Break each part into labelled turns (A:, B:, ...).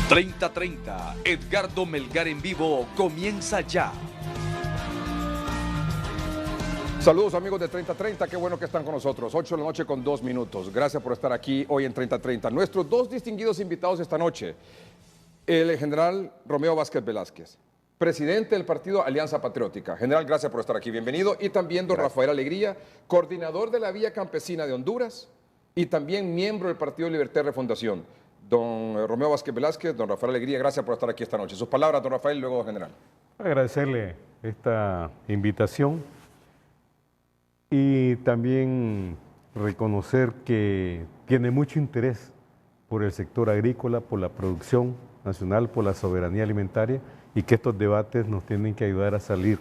A: 30:30, Edgardo Melgar en vivo comienza ya.
B: Saludos amigos de 30:30, qué bueno que están con nosotros. 8 de la noche con 2 minutos. Gracias por estar aquí hoy en 30:30. Nuestros dos distinguidos invitados esta noche, el general Romeo Vázquez Velázquez, presidente del partido Alianza Patriótica. General, gracias por estar aquí, bienvenido. Y también don Rafael Alegría, coordinador de la Vía Campesina de Honduras y también miembro del Partido Libertad y Refundación. Don Romeo Vázquez Velázquez, don Rafael Alegría, gracias por estar aquí esta noche. Sus palabras, don Rafael, luego general.
C: Agradecerle esta invitación y también reconocer que tiene mucho interés por el sector agrícola, por la producción nacional, por la soberanía alimentaria y que estos debates nos tienen que ayudar a salir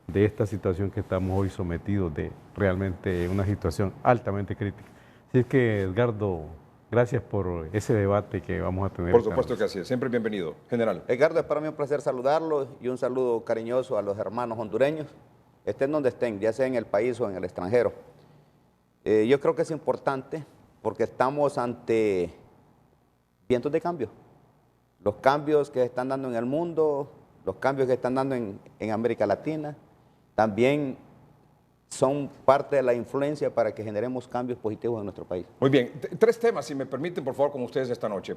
C: de esta situación que estamos hoy sometidos, de realmente una situación altamente crítica. Así es que, Edgardo, gracias por ese debate que vamos a tener.
B: Por supuesto que así es, siempre bienvenido. General.
D: Edgardo, es para mí un placer saludarlo y un saludo cariñoso a los hermanos hondureños, estén donde estén, ya sea en el país o en el extranjero. Yo creo que es importante porque estamos ante vientos de cambio. Los cambios que se están dando en el mundo, los cambios que están dando en América Latina, también son parte de la influencia para que generemos cambios positivos en nuestro país.
B: Muy bien, tres temas, si me permiten, por favor, con ustedes esta noche.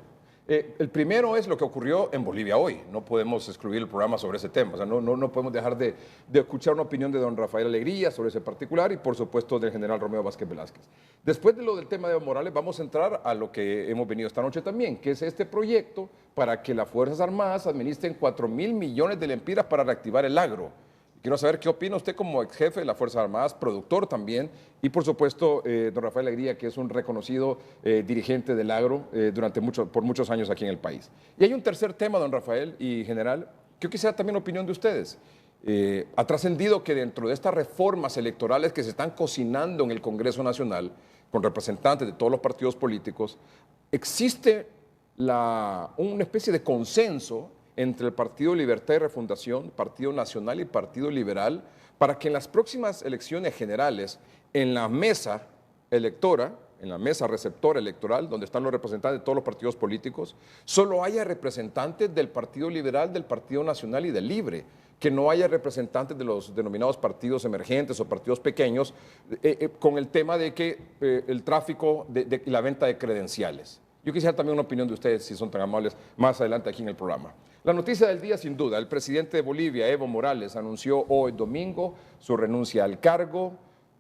B: El primero es lo que ocurrió en Bolivia hoy. No podemos excluir el programa sobre ese tema. O sea, no podemos dejar de escuchar una opinión de don Rafael Alegría sobre ese particular y, por supuesto, del general Romeo Vázquez Velázquez. Después de lo del tema de Evo Morales, vamos a entrar a lo que hemos venido esta noche también, que es este proyecto para que las Fuerzas Armadas administren 4.000 millones de lempiras para reactivar el agro. Quiero saber qué opina usted como ex jefe de las Fuerzas Armadas, productor también, y por supuesto, don Rafael Alegría, que es un reconocido dirigente del agro por muchos años aquí en el país. Y hay un tercer tema, don Rafael y general, que yo quisiera también opinión de ustedes. Ha trascendido que dentro de estas reformas electorales que se están cocinando en el Congreso Nacional, con representantes de todos los partidos políticos, existe una especie de consenso entre el Partido Libertad y Refundación, Partido Nacional y Partido Liberal, para que en las próximas elecciones generales, en la mesa electora, en la mesa receptora electoral, donde están los representantes de todos los partidos políticos, solo haya representantes del Partido Liberal, del Partido Nacional y del Libre, que no haya representantes de los denominados partidos emergentes o partidos pequeños, con el tema de que el tráfico de la venta de credenciales. Yo quisiera también una opinión de ustedes, si son tan amables, más adelante aquí en el programa. La noticia del día, sin duda, el presidente de Bolivia, Evo Morales, anunció hoy domingo su renuncia al cargo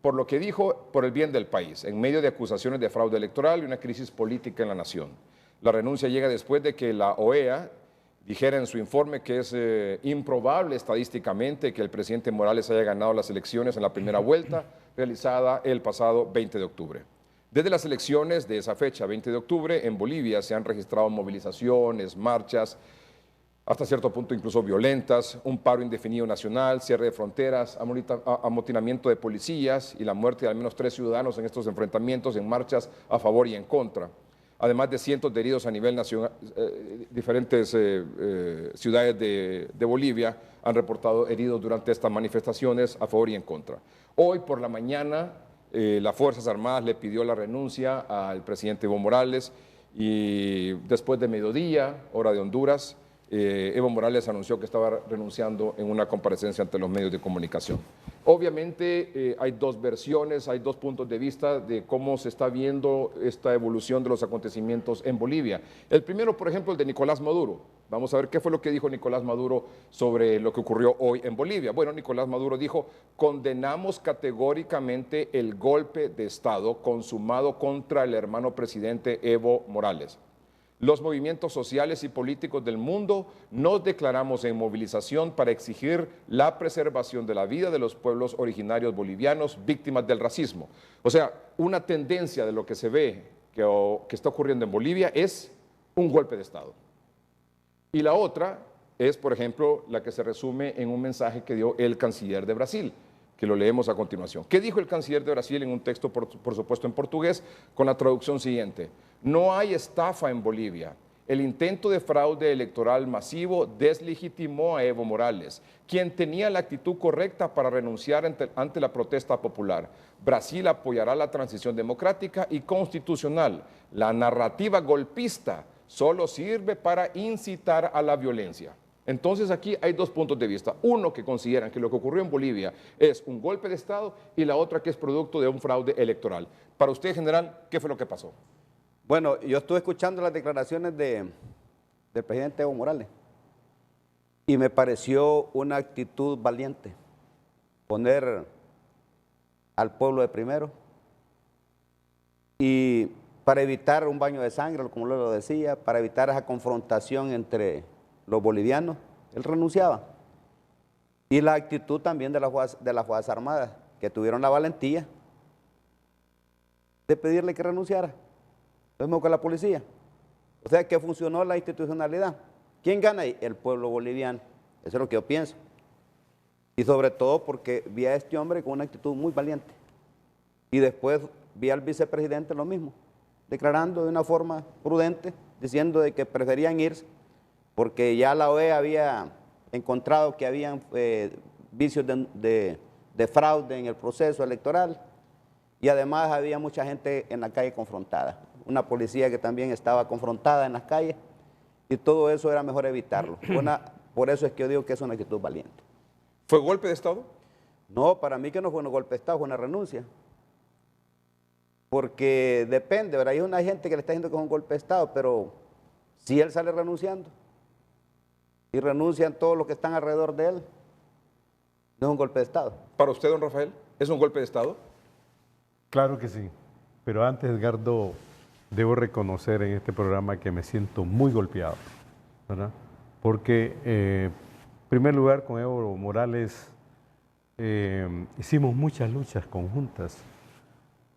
B: por lo que dijo por el bien del país, en medio de acusaciones de fraude electoral y una crisis política en la nación. La renuncia llega después de que la OEA dijera en su informe que es improbable estadísticamente que el presidente Morales haya ganado las elecciones en la primera vuelta realizada el pasado 20 de octubre. Desde las elecciones de esa fecha, 20 de octubre, en Bolivia se han registrado movilizaciones, marchas, hasta cierto punto incluso violentas, un paro indefinido nacional, cierre de fronteras, amotinamiento de policías y la muerte de al menos 3 ciudadanos en estos enfrentamientos en marchas a favor y en contra. Además de cientos de heridos a nivel nacional, diferentes ciudades de Bolivia han reportado heridos durante estas manifestaciones a favor y en contra. Hoy por la mañana, las Fuerzas Armadas le pidió la renuncia al presidente Evo Morales y después de mediodía, hora de Honduras, Evo Morales anunció que estaba renunciando en una comparecencia ante los medios de comunicación. Obviamente hay dos versiones, hay dos puntos de vista de cómo se está viendo esta evolución de los acontecimientos en Bolivia. El primero, por ejemplo, el de Nicolás Maduro. Vamos a ver qué fue lo que dijo Nicolás Maduro sobre lo que ocurrió hoy en Bolivia. Bueno, Nicolás Maduro dijo: condenamos categóricamente el golpe de Estado consumado contra el hermano presidente Evo Morales. Los movimientos sociales y políticos del mundo nos declaramos en movilización para exigir la preservación de la vida de los pueblos originarios bolivianos víctimas del racismo. O sea, una tendencia de lo que se ve que está ocurriendo en Bolivia es un golpe de Estado. Y la otra es, por ejemplo, la que se resume en un mensaje que dio el canciller de Brasil, que lo leemos a continuación. ¿Qué dijo el canciller de Brasil en un texto, por supuesto, en portugués, con la traducción siguiente? No hay estafa en Bolivia. El intento de fraude electoral masivo deslegitimó a Evo Morales, quien tenía la actitud correcta para renunciar ante la protesta popular. Brasil apoyará la transición democrática y constitucional. La narrativa golpista solo sirve para incitar a la violencia. Entonces aquí hay dos puntos de vista. Uno que consideran que lo que ocurrió en Bolivia es un golpe de Estado y la otra que es producto de un fraude electoral. Para usted, general, ¿qué fue lo que pasó?
D: Bueno, yo estuve escuchando las declaraciones del presidente Evo Morales y me pareció una actitud valiente poner al pueblo de primero y para evitar un baño de sangre, como lo decía, para evitar esa confrontación entre los bolivianos, él renunciaba. Y la actitud también de las Fuerzas Armadas, que tuvieron la valentía de pedirle que renunciara. Lo mismo con la policía. O sea que funcionó la institucionalidad. ¿Quién gana ahí? El pueblo boliviano. Eso es lo que yo pienso. Y sobre todo porque vi a este hombre con una actitud muy valiente. Y después vi al vicepresidente lo mismo, declarando de una forma prudente, diciendo de que preferían irse, porque ya la OEA había encontrado que habían vicios de fraude en el proceso electoral y además había mucha gente en la calle confrontada, una policía que también estaba confrontada en las calles y todo eso era mejor evitarlo. Por eso es que yo digo que es una actitud valiente.
B: ¿Fue golpe de Estado?
D: No, para mí que no fue un golpe de Estado, fue una renuncia. Porque depende, ¿verdad? Hay una gente que le está diciendo que es un golpe de Estado, pero si él sale renunciando y renuncian todos los que están alrededor de él, no es un golpe de Estado.
B: Para usted, don Rafael, ¿es un golpe de Estado?
C: Claro que sí, pero antes, Edgardo, debo reconocer en este programa que me siento muy golpeado, ¿verdad? Porque, en primer lugar, con Evo Morales hicimos muchas luchas conjuntas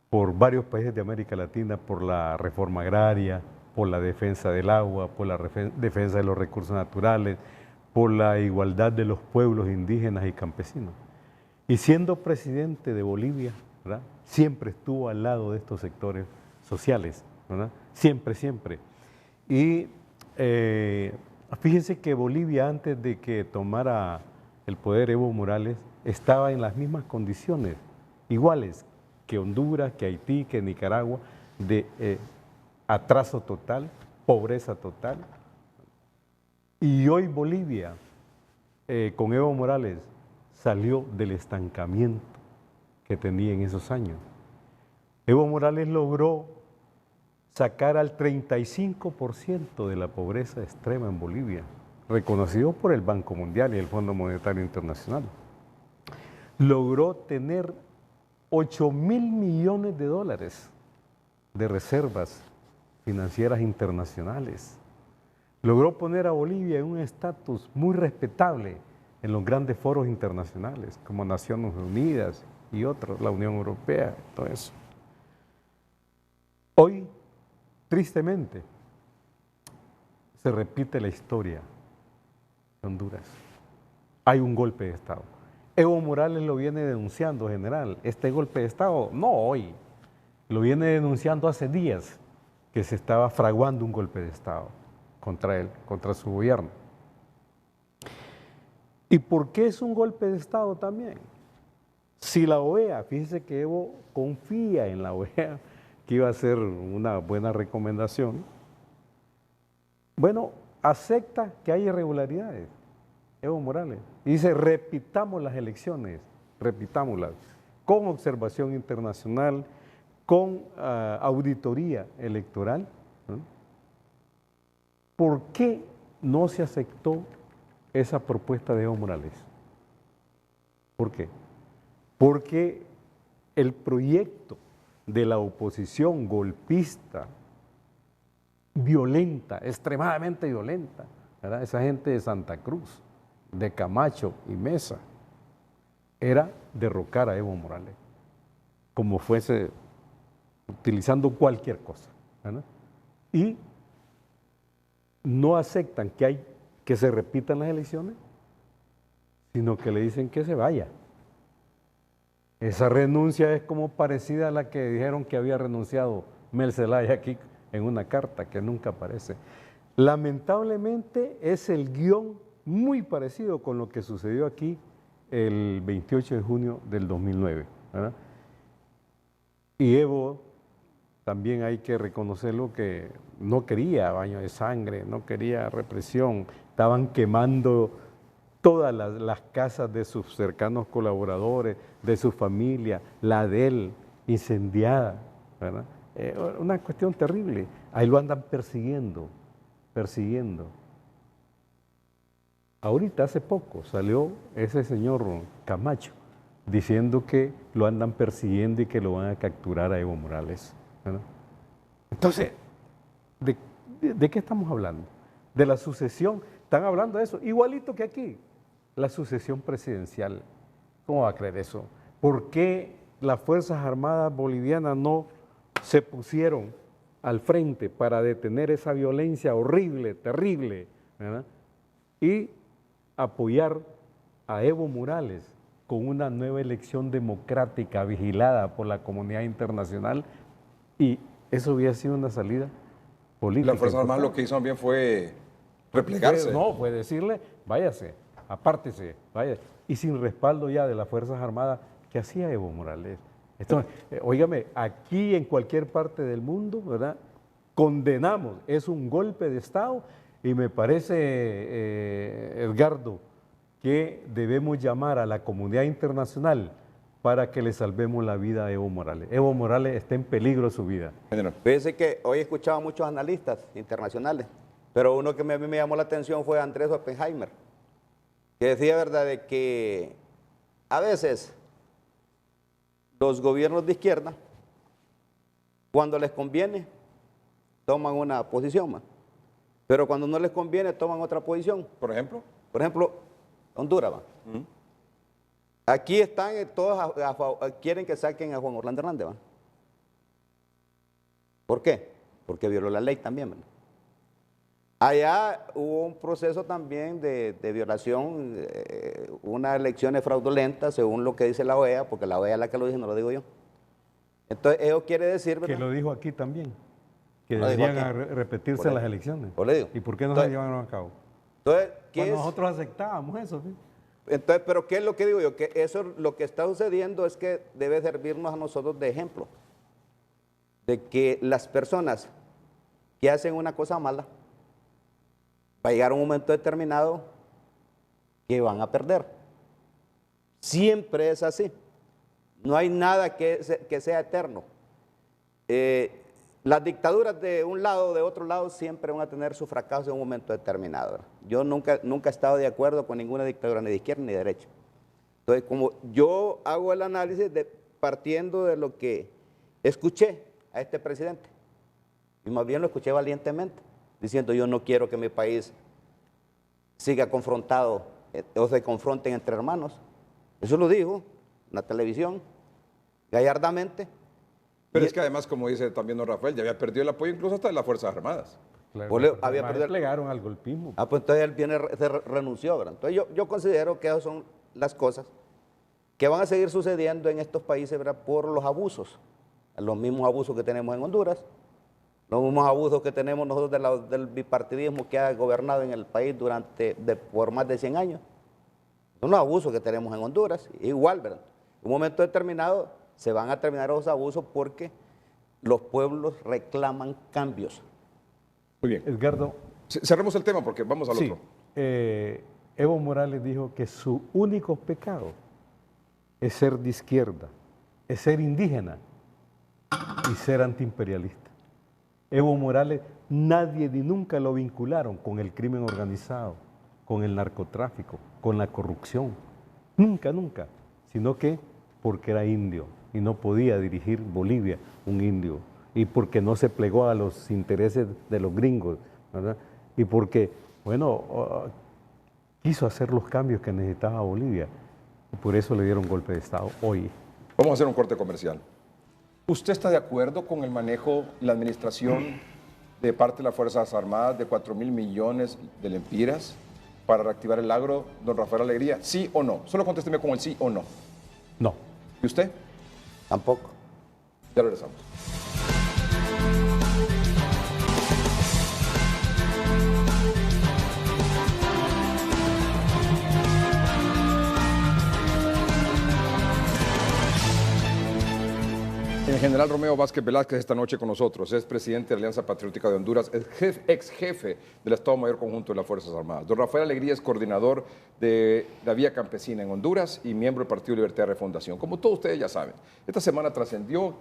C: por varios países de América Latina, por la reforma agraria, por la defensa del agua, por la defensa de los recursos naturales, por la igualdad de los pueblos indígenas y campesinos. Y siendo presidente de Bolivia, ¿verdad?, siempre estuvo al lado de estos sectores sociales, ¿verdad? Siempre, siempre. Y fíjense que Bolivia, antes de que tomara el poder Evo Morales, estaba en las mismas condiciones, iguales que Honduras, que Haití, que Nicaragua, de atraso total, pobreza total. Y hoy Bolivia, con Evo Morales, salió del estancamiento que tenía en esos años. Evo Morales logró sacar al 35% de la pobreza extrema en Bolivia, reconocido por el Banco Mundial y el Fondo Monetario Internacional. Logró tener 8.000 millones de dólares de reservas financieras internacionales. Logró poner a Bolivia en un estatus muy respetable en los grandes foros internacionales, como Naciones Unidas y otros, la Unión Europea, todo eso. Hoy, tristemente, se repite la historia de Honduras. Hay un golpe de Estado. Evo Morales lo viene denunciando, general. Este golpe de Estado, no hoy, lo viene denunciando hace días que se estaba fraguando un golpe de Estado contra él, contra su gobierno. ¿Y por qué es un golpe de Estado también? Si la OEA, fíjese que Evo confía en la OEA que iba a hacer una buena recomendación, bueno, acepta que hay irregularidades, Evo Morales, y dice, repitamos las elecciones, repitámoslas, con observación internacional, con auditoría electoral, ¿no? ¿Por qué no se aceptó esa propuesta de Evo Morales? ¿Por qué? Porque el proyecto de la oposición golpista, violenta, extremadamente violenta, ¿verdad?, esa gente de Santa Cruz, de Camacho y Mesa, era derrocar a Evo Morales, como fuese, utilizando cualquier cosa, ¿verdad? Y no aceptan que se repitan las elecciones, sino que le dicen que se vaya. Esa renuncia es como parecida a la que dijeron que había renunciado Mel Zelaya aquí en una carta que nunca aparece. Lamentablemente es el guión muy parecido con lo que sucedió aquí el 28 de junio del 2009, ¿verdad? Y Evo también hay que reconocerlo que no quería baño de sangre, no quería represión, estaban quemando todas las casas de sus cercanos colaboradores, de su familia, la de él, incendiada, ¿verdad? Una cuestión terrible. Ahí lo andan persiguiendo. Ahorita, hace poco, salió ese señor Camacho diciendo que lo andan persiguiendo y que lo van a capturar a Evo Morales, ¿verdad? Entonces, ¿de qué estamos hablando? De la sucesión. Están hablando de eso, igualito que aquí, la sucesión presidencial. ¿Cómo va a creer eso? ¿Por qué las Fuerzas Armadas bolivianas no se pusieron al frente para detener esa violencia horrible, terrible, ¿verdad? Y apoyar a Evo Morales con una nueva elección democrática vigilada por la comunidad internacional? Y eso hubiera sido una salida política.
B: La Fuerza Armada lo que hizo también fue replegarse.
C: No, fue decirle, váyase, apártese, váyase. Y sin respaldo ya de las Fuerzas Armadas, ¿qué hacía Evo Morales? Entonces, óigame, aquí en cualquier parte del mundo, ¿verdad? Condenamos, es un golpe de Estado y me parece, Edgardo, que debemos llamar a la comunidad internacional para que le salvemos la vida a Evo Morales. Evo Morales está en peligro su vida.
D: Fíjense que hoy he escuchado a muchos analistas internacionales, pero uno que a mí me llamó la atención fue Andrés Oppenheimer, que decía, ¿verdad?, de que a veces los gobiernos de izquierda, cuando les conviene, toman una posición, pero cuando no les conviene, toman otra posición.
B: ¿Por ejemplo?
D: Por ejemplo, Honduras. Aquí están todos, quieren que saquen a Juan Orlando Hernández. ¿Por qué? Porque violó la ley también. Allá hubo un proceso también de violación, unas elecciones fraudulentas, según lo que dice la OEA, porque la OEA es la que lo dice, no lo digo yo. Entonces, eso quiere decir, ¿verdad?,
C: que lo dijo aquí también, que
D: lo dijo
C: deberían
D: aquí.
C: repetirse las elecciones.
D: Por le digo.
C: ¿Y por qué no
D: Entonces,
C: se llevaron a cabo?
D: Entonces, ¿qué
C: Cuando
D: es?
C: nosotros aceptábamos eso, ¿sí?
D: Entonces, pero ¿qué es lo que digo yo? Que eso, lo que está sucediendo es que debe servirnos a nosotros de ejemplo, de que las personas que hacen una cosa mala, va a llegar un momento determinado que van a perder. Siempre es así. No hay nada que sea eterno. Las dictaduras de un lado o de otro lado siempre van a tener su fracaso en un momento determinado, ¿verdad? Yo nunca he estado de acuerdo con ninguna dictadura, ni de izquierda ni de derecha. Entonces, como yo hago el análisis partiendo de lo que escuché a este presidente, y más bien lo escuché valientemente, diciendo yo no quiero que mi país siga confrontado o se confronten entre hermanos. Eso lo dijo en la televisión, gallardamente.
B: Pero es que además, como dice también don Rafael, ya había perdido el apoyo incluso hasta de las Fuerzas Armadas.
C: Claro,
D: había perdido
C: plegaron al golpismo.
D: Pues entonces él renunció, ¿verdad? Entonces yo considero que esas son las cosas que van a seguir sucediendo en estos países, ¿verdad?, por los abusos. Los mismos abusos que tenemos en Honduras, los mismos abusos que tenemos nosotros del bipartidismo que ha gobernado en el país por más de 100 años. Son los abusos que tenemos en Honduras, igual, ¿verdad? En un momento determinado se van a terminar esos abusos porque los pueblos reclaman cambios.
B: Muy bien.
C: Edgardo.
B: Cerremos el tema porque vamos al
C: Sí,
B: otro.
C: Evo Morales dijo que su único pecado es ser de izquierda, es ser indígena y ser antiimperialista. Evo Morales, nadie ni nunca lo vincularon con el crimen organizado, con el narcotráfico, con la corrupción. Nunca, nunca. Sino que porque era indio y no podía dirigir Bolivia, un indio. Y porque no se plegó a los intereses de los gringos, ¿verdad? Y porque, bueno, quiso hacer los cambios que necesitaba Bolivia. Y por eso le dieron golpe de Estado hoy.
B: Vamos a hacer un corte comercial. ¿Usted está de acuerdo con el manejo, la administración de parte de las Fuerzas Armadas de 4.000 millones de lempiras para reactivar el agro, don Rafael Alegría? ¿Sí o no? Solo contésteme con el sí o no.
C: No.
B: ¿Y usted?
D: Tampoco.
B: Ya regresamos. En General Romeo Vázquez Velázquez esta noche con nosotros, es presidente de la Alianza Patriótica de Honduras, ex jefe del Estado Mayor Conjunto de las Fuerzas Armadas. Don Rafael Alegría es coordinador de la Vía Campesina en Honduras y miembro del Partido Libertad de Refundación. Como todos ustedes ya saben, esta semana trascendió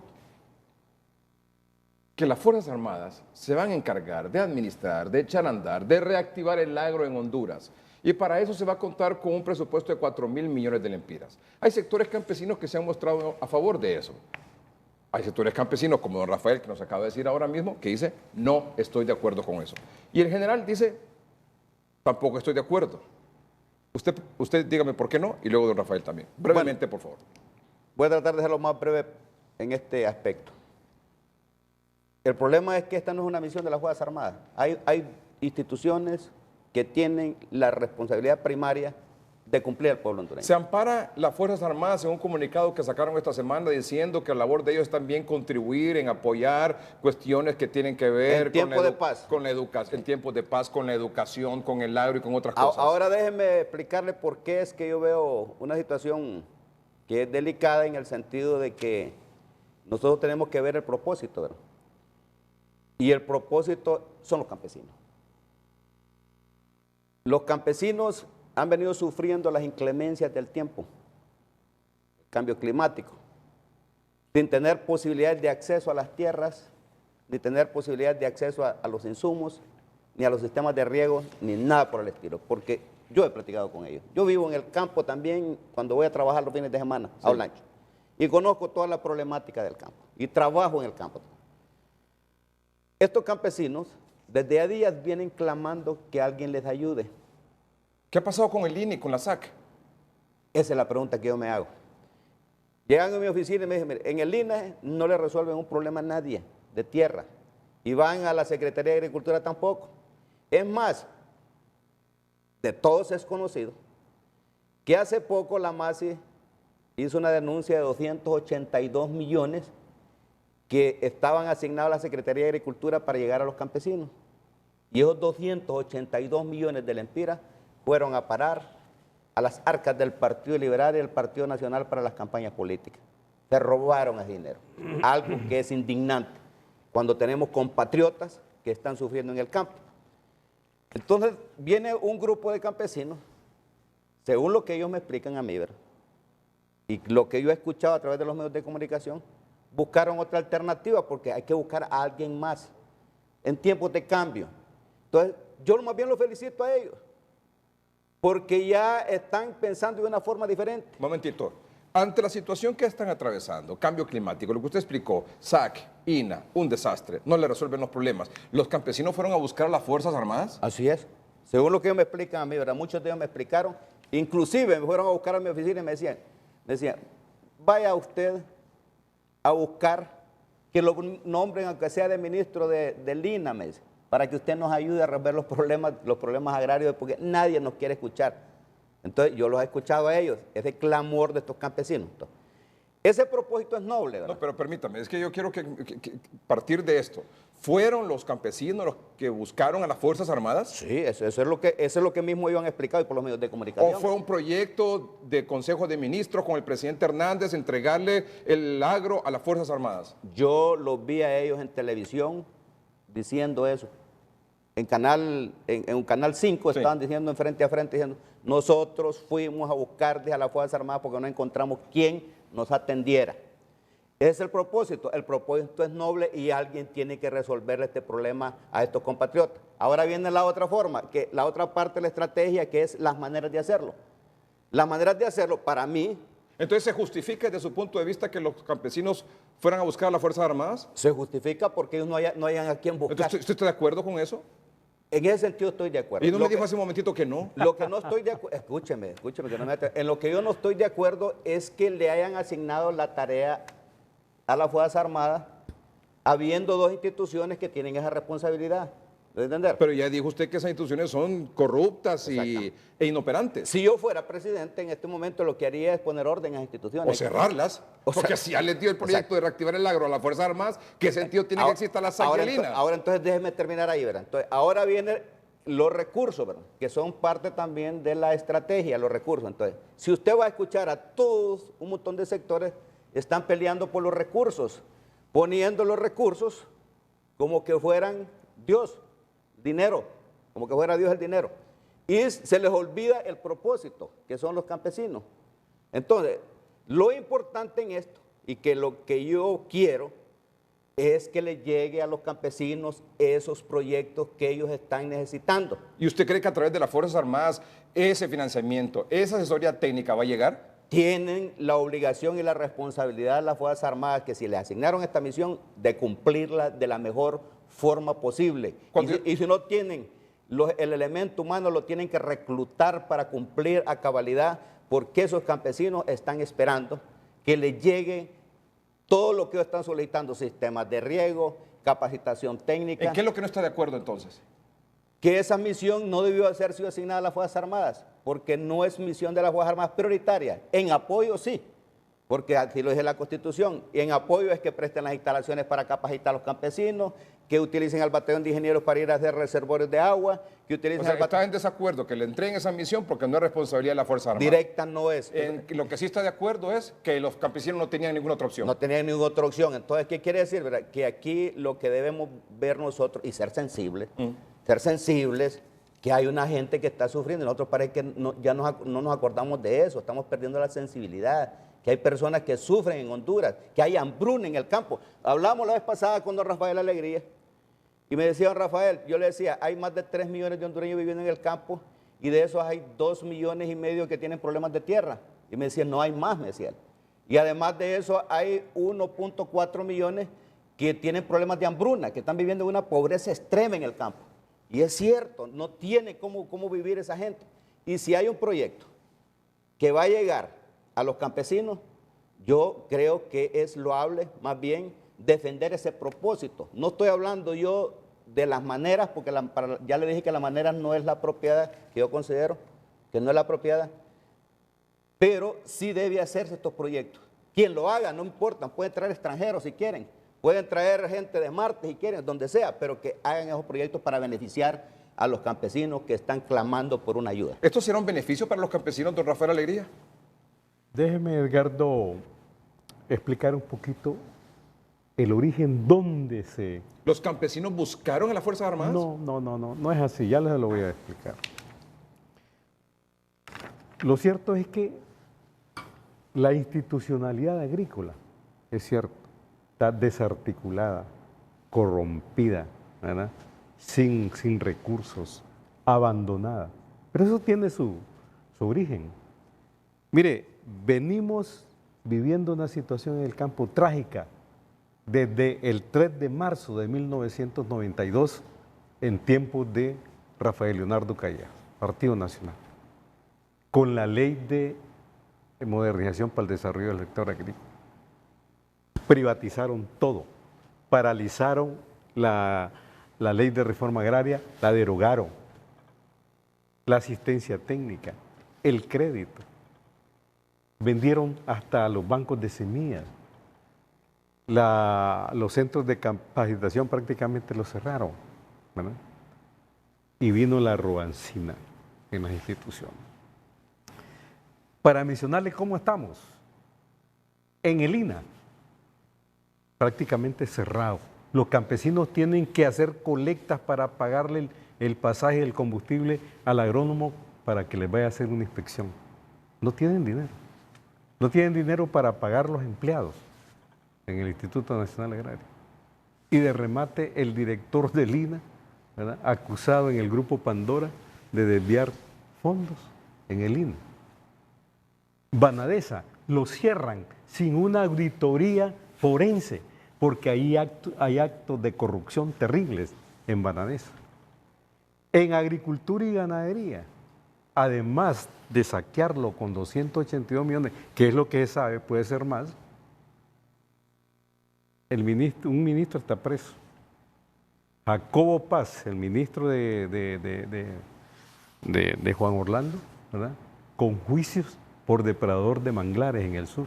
B: que las Fuerzas Armadas se van a encargar de administrar, de echar a andar, de reactivar el agro en Honduras. Y para eso se va a contar con un presupuesto de 4.000 millones de lempiras. Hay sectores campesinos que se han mostrado a favor de eso. Hay sectores campesinos, como don Rafael, que nos acaba de decir ahora mismo, que dice, no estoy de acuerdo con eso. Y el general dice, tampoco estoy de acuerdo. Usted dígame por qué no, y luego don Rafael también. Brevemente, por favor.
D: Voy a tratar de ser lo más breve en este aspecto. El problema es que esta no es una misión de las Fuerzas Armadas. Hay instituciones que tienen la responsabilidad primaria de cumplir al pueblo hondureño.
B: Se ampara las Fuerzas Armadas en un comunicado que sacaron esta semana diciendo que la labor de ellos es también contribuir en apoyar cuestiones que tienen que ver
D: en tiempo de paz.
B: Con la educación, en tiempos de paz, con la educación, con el agro y con otras cosas.
D: Ahora déjenme explicarle por qué es que yo veo una situación que es delicada en el sentido de que nosotros tenemos que ver el propósito, ¿verdad? Y el propósito son los campesinos. Los campesinos han venido sufriendo las inclemencias del tiempo, el cambio climático, sin tener posibilidades de acceso a las tierras, ni tener posibilidades de acceso a los insumos, ni a los sistemas de riego, ni nada por el estilo, porque yo he platicado con ellos. Yo vivo en el campo también cuando voy a trabajar los fines de semana, a Olancho, y conozco toda la problemática del campo, y trabajo en el campo. Estos campesinos desde a días vienen clamando que alguien les ayude.
B: ¿Qué ha pasado con el INE, con la SAC?
D: Esa es la pregunta que yo me hago. Llegan a mi oficina y me dicen, mire, en el INE no le resuelven un problema a nadie de tierra. Y van a la Secretaría de Agricultura tampoco. Es más, de todos es conocido que hace poco la MASI hizo una denuncia de 282 millones que estaban asignados a la Secretaría de Agricultura para llegar a los campesinos. Y esos 282 millones de lempiras fueron a parar a las arcas del Partido Liberal y del Partido Nacional para las campañas políticas. Se robaron ese dinero, algo que es indignante cuando tenemos compatriotas que están sufriendo en el campo. Entonces viene un grupo de campesinos, según lo que ellos me explican a mí, ¿verdad? Y lo que yo he escuchado a través de los medios de comunicación, buscaron otra alternativa porque hay que buscar a alguien más en tiempos de cambio. Entonces, yo más bien los felicito a ellos, porque ya están pensando de una forma diferente.
B: Un momentito. Ante la situación que están atravesando, cambio climático, lo que usted explicó, SAC, INA, un desastre, no le resuelven los problemas. ¿Los campesinos fueron a buscar a las Fuerzas Armadas?
D: Así es. Según lo que ellos me explican a mí, ¿verdad? Muchos de ellos me explicaron, inclusive me fueron a buscar a mi oficina y me decían, vaya usted a buscar que lo nombren, aunque sea de ministro del INA, me dice, para que usted nos ayude a resolver los problemas agrarios, porque nadie nos quiere escuchar. Entonces, yo los he escuchado a ellos, ese clamor de estos campesinos. Entonces, ese propósito es noble, ¿verdad?
B: No, pero permítame, es que yo quiero que partir de esto. ¿Fueron los campesinos los que buscaron a las Fuerzas Armadas?
D: Sí, eso es lo que mismo ellos han explicado y por los medios de comunicación.
B: ¿O fue un proyecto de Consejo de Ministros con el presidente Hernández entregarle el agro a las Fuerzas Armadas?
D: Yo los vi a ellos en televisión diciendo eso. En un canal 5 estaban diciendo en frente a frente, diciendo, nosotros fuimos a buscar a las Fuerzas Armadas porque no encontramos quién nos atendiera. Ese es el propósito es noble y alguien tiene que resolver este problema a estos compatriotas. Ahora viene la otra forma, que la otra parte de la estrategia, que es las maneras de hacerlo. Las maneras de hacerlo, para mí...
B: Entonces, ¿se justifica desde su punto de vista que los campesinos fueran a buscar a las Fuerzas Armadas?
D: Se justifica porque ellos no hayan a quién buscar.
B: Entonces, ¿usted está de acuerdo con eso?
D: En ese sentido estoy de acuerdo.
B: Y no me dijo hace un momentito que no.
D: Lo que no estoy de acuerdo, escúcheme, que no me en lo que yo no estoy de acuerdo es que le hayan asignado la tarea a las Fuerzas Armadas, habiendo dos instituciones que tienen esa responsabilidad. ¿Lo entender?
B: Pero ya dijo usted que esas instituciones son corruptas e inoperantes.
D: Si yo fuera presidente en este momento, lo que haría es poner orden a las instituciones.
B: O cerrarlas. Porque si ya les dio el proyecto de reactivar el agro a las Fuerzas Armadas, ¿qué sentido tiene que exista la SAC y el INA?
D: Ahora entonces déjeme terminar ahí, ¿verdad? Entonces, ahora vienen los recursos, ¿verdad? Que son parte también de la estrategia, los recursos. Entonces, si usted va a escuchar a todos un montón de sectores, están peleando por los recursos. poniendo los recursos como que fueran Dios, dinero, como que fuera Dios el dinero. Y se les olvida el propósito, que son los campesinos. Entonces, lo importante en esto, y que lo que yo quiero, es que le llegue a los campesinos esos proyectos que ellos están necesitando.
B: ¿Y usted cree que a través de las Fuerzas Armadas ese financiamiento, esa asesoría técnica va a llegar?
D: Tienen la obligación y la responsabilidad de las Fuerzas Armadas, que si les asignaron esta misión, de cumplirla de la mejor forma posible. Y si no tienen el elemento humano, lo tienen que reclutar para cumplir a cabalidad, porque esos campesinos están esperando que les llegue todo lo que ellos están solicitando: sistemas de riego, capacitación técnica.
B: ¿En qué es lo que no está de acuerdo entonces?
D: Que esa misión no debió haber sido asignada a las Fuerzas Armadas, porque no es misión de las Fuerzas Armadas prioritaria. En apoyo sí, porque así lo dice la Constitución. Y en apoyo es que presten las instalaciones para capacitar a los campesinos, que utilicen al batallón de ingenieros para ir a hacer reservorios de agua, que utilicen
B: O sea, está en desacuerdo que le entreguen esa misión porque no es responsabilidad de la Fuerza Armada.
D: Directa no es.
B: Lo que sí está de acuerdo es que los campesinos no tenían ninguna otra opción.
D: No tenían ninguna otra opción. Entonces, ¿qué quiere decir? ¿Verdad? Que aquí lo que debemos ver nosotros y ser sensibles, que hay una gente que está sufriendo. Nosotros parece que ya no nos acordamos de eso, estamos perdiendo la sensibilidad. Que hay personas que sufren en Honduras, que hay hambruna en el campo. Hablamos la vez pasada con don Rafael Alegría, y me decía don Rafael, yo le decía, hay más de 3 millones de hondureños viviendo en el campo, y de esos hay 2,5 millones que tienen problemas de tierra. Y me decía, no hay más, me decía él. Y además de eso hay 1,4 millones que tienen problemas de hambruna, que están viviendo una pobreza extrema en el campo. Y es cierto, no tiene cómo vivir esa gente. Y si hay un proyecto que va a llegar a los campesinos, yo creo que es loable más bien defender ese propósito. No estoy hablando yo de las maneras, porque ya le dije que la manera no es la apropiada, que yo considero que no es la apropiada, pero sí debe hacerse estos proyectos. Quien lo haga, no importa, pueden traer extranjeros si quieren, pueden traer gente de Marte si quieren, donde sea, pero que hagan esos proyectos para beneficiar a los campesinos que están clamando por una ayuda.
B: ¿Esto será un beneficio para los campesinos, don Rafael Alegría?
C: Déjeme, Edgardo, explicar un poquito el origen, dónde se...
B: ¿Los campesinos buscaron a las Fuerzas Armadas?
C: No es así, ya les lo voy a explicar. Lo cierto es que la institucionalidad agrícola, es cierto, está desarticulada, corrompida, ¿verdad? Sin recursos, abandonada. Pero eso tiene su origen. Mire, venimos viviendo una situación en el campo trágica desde el 3 de marzo de 1992, en tiempos de Rafael Leonardo Callejas, Partido Nacional, con la ley de modernización para el desarrollo del sector agrícola. Privatizaron todo, paralizaron la ley de reforma agraria, la derogaron, la asistencia técnica, el crédito. Vendieron hasta los bancos de semillas. Los centros de capacitación prácticamente los cerraron, ¿verdad? Y vino la robancina en las instituciones. Para mencionarles cómo estamos, en el INA, prácticamente cerrado. Los campesinos tienen que hacer colectas para pagarle el pasaje del combustible al agrónomo para que les vaya a hacer una inspección. No tienen dinero. No tienen dinero para pagar los empleados en el Instituto Nacional Agrario. Y de remate, el director del INA, ¿verdad?, acusado en el Grupo Pandora de desviar fondos en el INA. Banadesa lo cierran sin una auditoría forense, porque hay actos de corrupción terribles en Banadesa. En agricultura y ganadería, además de saquearlo con 282 millones, que es lo que se sabe, puede ser más, un ministro está preso. Jacobo Paz, el ministro de Juan Orlando, ¿verdad?, con juicios por depredador de manglares en el sur.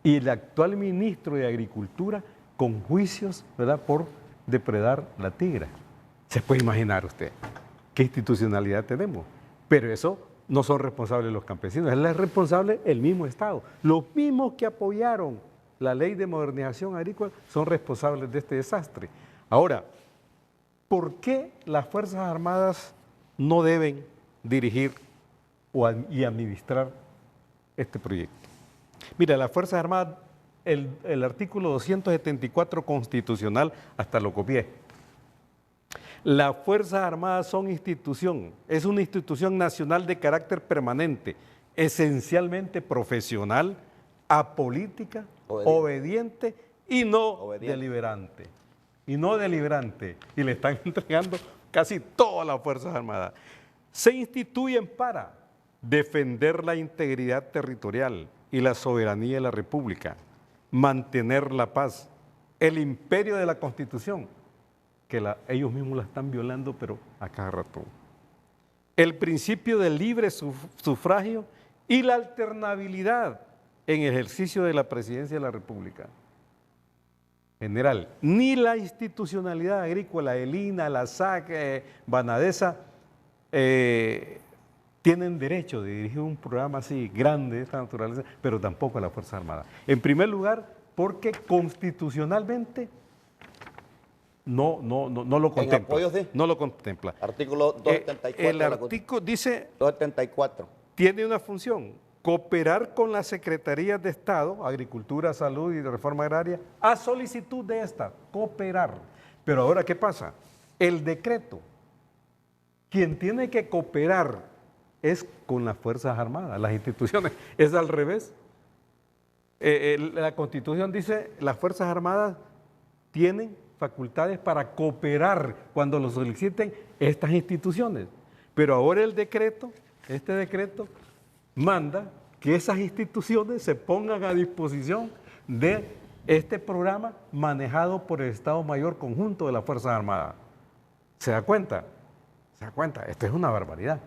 C: Y el actual ministro de Agricultura con juicios, ¿verdad?, por depredar la tigra. Se puede imaginar usted qué institucionalidad tenemos. Pero eso no son responsables los campesinos, es responsable el mismo Estado. Los mismos que apoyaron la ley de modernización agrícola, son responsables de este desastre. Ahora, ¿por qué las Fuerzas Armadas no deben dirigir y administrar este proyecto? Mira, las Fuerzas Armadas, el artículo 274 constitucional, hasta lo copié. Las Fuerzas Armadas son es una institución nacional de carácter permanente, esencialmente profesional, apolítica, obediente y no deliberante. Y no deliberante. Y le están entregando casi todas las Fuerzas Armadas. Se instituyen para defender la integridad territorial y la soberanía de la República, mantener la paz, el imperio de la Constitución, que ellos mismos la están violando, pero a cada rato. El principio del libre sufragio y la alternabilidad en ejercicio de la presidencia de la República. General, ni la institucionalidad agrícola, el INA, la SAC, Banadesa, tienen derecho de dirigir un programa así grande de esta naturaleza, pero tampoco a la Fuerza Armada. En primer lugar, porque constitucionalmente no lo contempla.
D: ¿En apoyo de?
C: No lo contempla.
D: Artículo 274.
C: El artículo dice,
D: 274.
C: tiene una función, cooperar con las Secretarías de Estado, Agricultura, Salud y de Reforma Agraria, a solicitud de esta, cooperar. Pero ahora, ¿qué pasa? El decreto, quien tiene que cooperar es con las Fuerzas Armadas, las instituciones, es al revés. La Constitución dice, las Fuerzas Armadas tienen facultades para cooperar cuando lo soliciten estas instituciones. Pero ahora este decreto, manda que esas instituciones se pongan a disposición de este programa manejado por el Estado Mayor Conjunto de las Fuerzas Armadas. ¿Se da cuenta? ¿Se da cuenta? Esto es una barbaridad.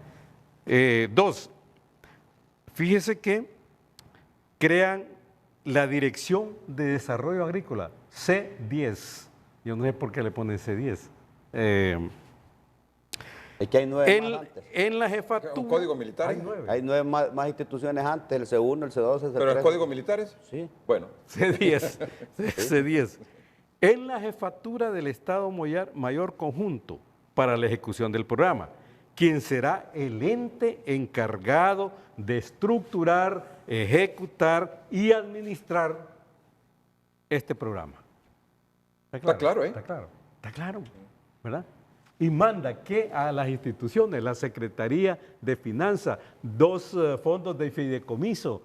C: Dos, fíjese que crean la Dirección de Desarrollo Agrícola, C10. Yo no sé por qué le ponen C10.
D: Es que hay 9 más antes.
C: En la jefatura.
B: ¿Un código militar?
D: Hay 9 más instituciones antes, el C1, el C2, el C3.
B: ¿Pero es código militares?
D: Sí.
B: Bueno.
C: C10. C10. En la jefatura del Estado Mayor Conjunto para la ejecución del programa, quien será el ente encargado de estructurar, ejecutar y administrar este programa.
B: Está claro, ¿eh?
C: Está claro, ¿verdad? Y manda que a las instituciones, la Secretaría de Finanzas, 2 fondos de fideicomiso,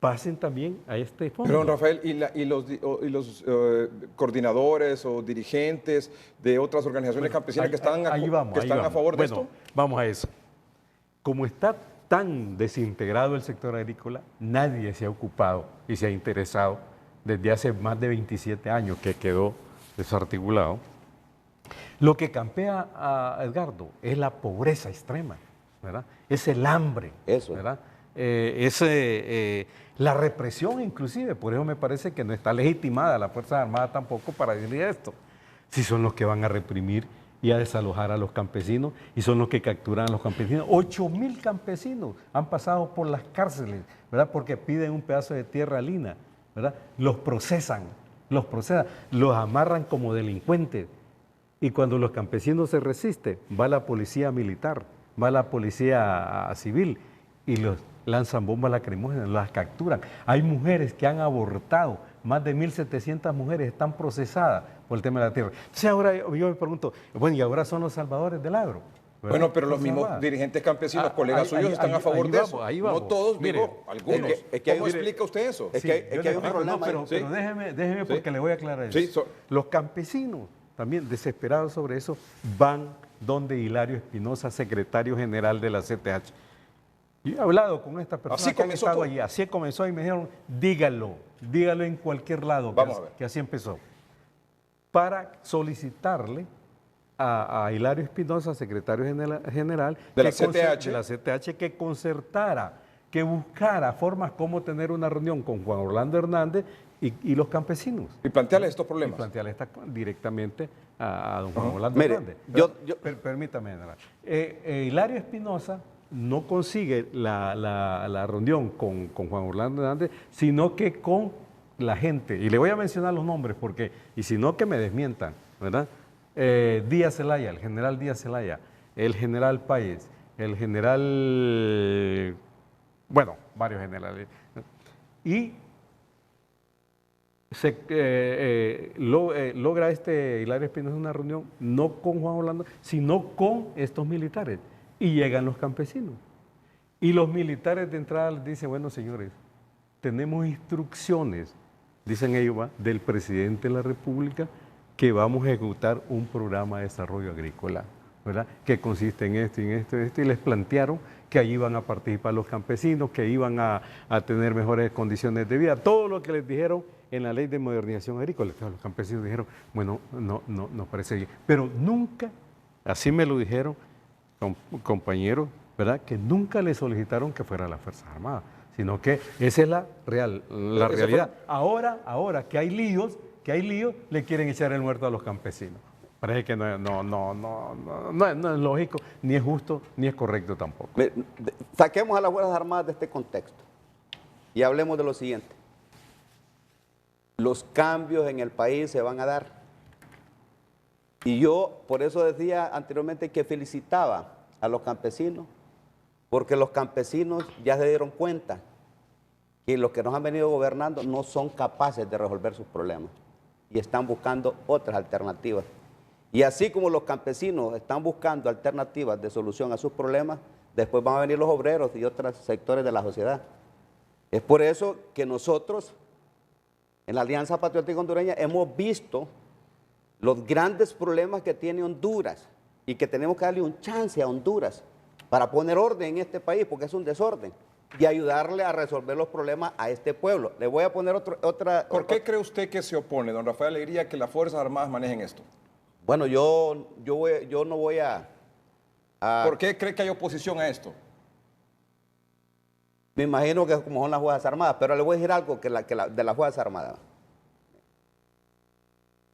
C: pasen también a este fondo.
B: Pero, don Rafael, ¿y los coordinadores o dirigentes de otras organizaciones campesinas que están a favor de esto?
C: Vamos a eso. Como está tan desintegrado el sector agrícola, nadie se ha ocupado y se ha interesado desde hace más de 27 años que quedó desarticulado. Lo que campea a Edgardo es la pobreza extrema, ¿verdad? Es el hambre,
D: eso,
C: ¿verdad? La represión inclusive, por eso me parece que no está legitimada la Fuerza Armada tampoco para decir esto. Si son los que van a reprimir y a desalojar a los campesinos y son los que capturan a los campesinos. 8,000 campesinos han pasado por las cárceles, ¿verdad? Porque piden un pedazo de tierra lina, ¿verdad? Los procesan, los amarran como delincuentes. Y cuando los campesinos se resisten, va la policía militar, va la policía civil y los lanzan bombas lacrimógenas, las capturan. Hay mujeres que han abortado, más de 1.700 mujeres están procesadas por el tema de la tierra. Entonces ahora yo me pregunto, bueno, y ahora son los salvadores del agro, ¿verdad?
B: Bueno, pero los mismos dirigentes campesinos, colegas suyos, están a favor de eso.
C: Ahí vamos.
B: No todos, digo, algunos. ¿Cómo explica usted eso?
D: Es que hay un problema.
C: Pero déjeme porque le voy a aclarar eso. Los campesinos, también desesperados sobre eso, van donde Hilario Espinosa, secretario general de la CTH. Yo he hablado con esta persona
B: así
C: que han estado allí, así comenzó y me dijeron, dígalo en cualquier lado, que así empezó. Para solicitarle a Hilario Espinosa, secretario general
B: de la
C: CTH, que concertara, que buscara formas como tener una reunión con Juan Orlando Hernández y los campesinos.
B: Y plantearles estos problemas.
C: Y plantearles directamente a don Juan Orlando Hernández. Permítame, Hilario Espinosa no consigue la reunión con Juan Orlando Hernández, sino que con la gente, y le voy a mencionar los nombres porque, y si no que me desmientan, ¿verdad? Díaz Zelaya, el general Díaz Zelaya, el general Páez, el general, bueno, varios generales, y logra Hilario Espinosa una reunión no con Juan Orlando, sino con estos militares, y llegan los campesinos. Y los militares de entrada les dicen, bueno, señores, tenemos instrucciones, dicen ellos, ¿va?, del presidente de la República, que vamos a ejecutar un programa de desarrollo agrícola, ¿verdad?, que consiste en esto y en esto y esto, y les plantearon que allí iban a participar los campesinos, que iban a tener mejores condiciones de vida, todo lo que les dijeron en la ley de modernización agrícola. Entonces, los campesinos dijeron, bueno, no nos parece bien, pero nunca, así me lo dijeron compañeros, ¿verdad?, que nunca le solicitaron que fuera a las Fuerzas Armadas, sino que esa es la realidad. Ahora que hay líos, le quieren echar el muerto a los campesinos. Parece que no es lógico, ni es justo, ni es correcto tampoco.
D: Saquemos a las Fuerzas Armadas de este contexto y hablemos de lo siguiente. Los cambios en el país se van a dar. Y yo por eso decía anteriormente que felicitaba a los campesinos, porque los campesinos ya se dieron cuenta que los que nos han venido gobernando no son capaces de resolver sus problemas y están buscando otras alternativas. Y así como los campesinos están buscando alternativas de solución a sus problemas, después van a venir los obreros y otros sectores de la sociedad. Es por eso que nosotros, en la Alianza Patriótica Hondureña, hemos visto los grandes problemas que tiene Honduras y que tenemos que darle un chance a Honduras para poner orden en este país, porque es un desorden, y ayudarle a resolver los problemas a este pueblo. Le voy a poner otra...
B: ¿Por qué cree usted que se opone, don Rafael Alegría, que las Fuerzas Armadas manejen esto?
D: Bueno, yo no voy a...
B: ¿Por qué cree que hay oposición a esto?
D: Me imagino que como son las Fuerzas Armadas, pero le voy a decir algo de las Fuerzas Armadas.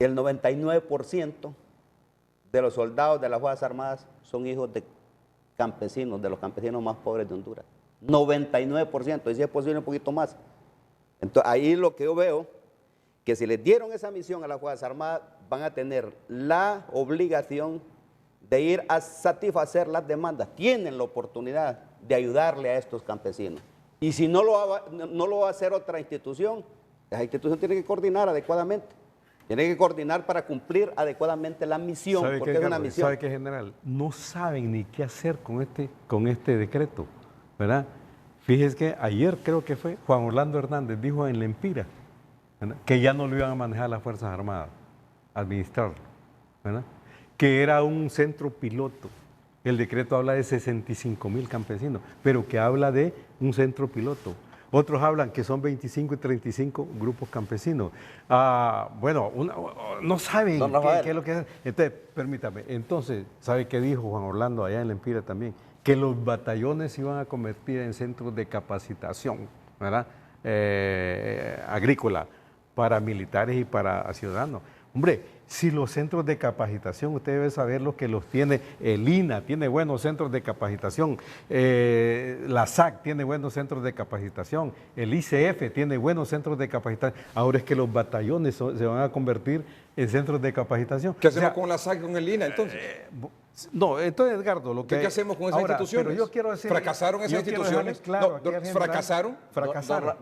D: El 99% de los soldados de las Fuerzas Armadas son hijos de campesinos, de los campesinos más pobres de Honduras. 99%, y si es posible un poquito más. Entonces, ahí lo que yo veo, que si les dieron esa misión a las Fuerzas Armadas, van a tener la obligación de ir a satisfacer las demandas. Tienen la oportunidad de ayudarle a estos campesinos. Y si no lo va a hacer otra institución, esa institución tiene que coordinar adecuadamente. Tiene que coordinar para cumplir adecuadamente la misión, porque es una misión.
C: ¿Sabe qué, general? No saben ni qué hacer con este decreto, ¿verdad? Fíjese que ayer creo que fue Juan Orlando Hernández dijo en La Empira, ¿verdad?, que ya no lo iban a manejar las Fuerzas Armadas, administrarlo, ¿verdad?, que era un centro piloto. El decreto habla de 65,000 campesinos, pero que habla de un centro piloto. Otros hablan que son 25 y 35 grupos campesinos. Bueno, no saben qué es lo que es. Entonces, permítame, ¿sabe qué dijo Juan Orlando allá en La Empira también? Que los batallones se iban a convertir en centros de capacitación, ¿verdad?, agrícola, para militares y para ciudadanos. Hombre, si los centros de capacitación, usted debe saber lo que los tiene, el INA tiene buenos centros de capacitación, la SAC tiene buenos centros de capacitación, el ICF tiene buenos centros de capacitación. Ahora es que los batallones se van a convertir en centros de capacitación.
B: ¿Qué hacemos con la SAC y con el INA entonces?
C: No, entonces, Edgardo,
B: ¿qué hacemos con esas instituciones?
C: Pero yo quiero decir,
B: ¿fracasaron esas instituciones?
C: Claro,
B: ¿Fracasaron?
C: Fracasaron.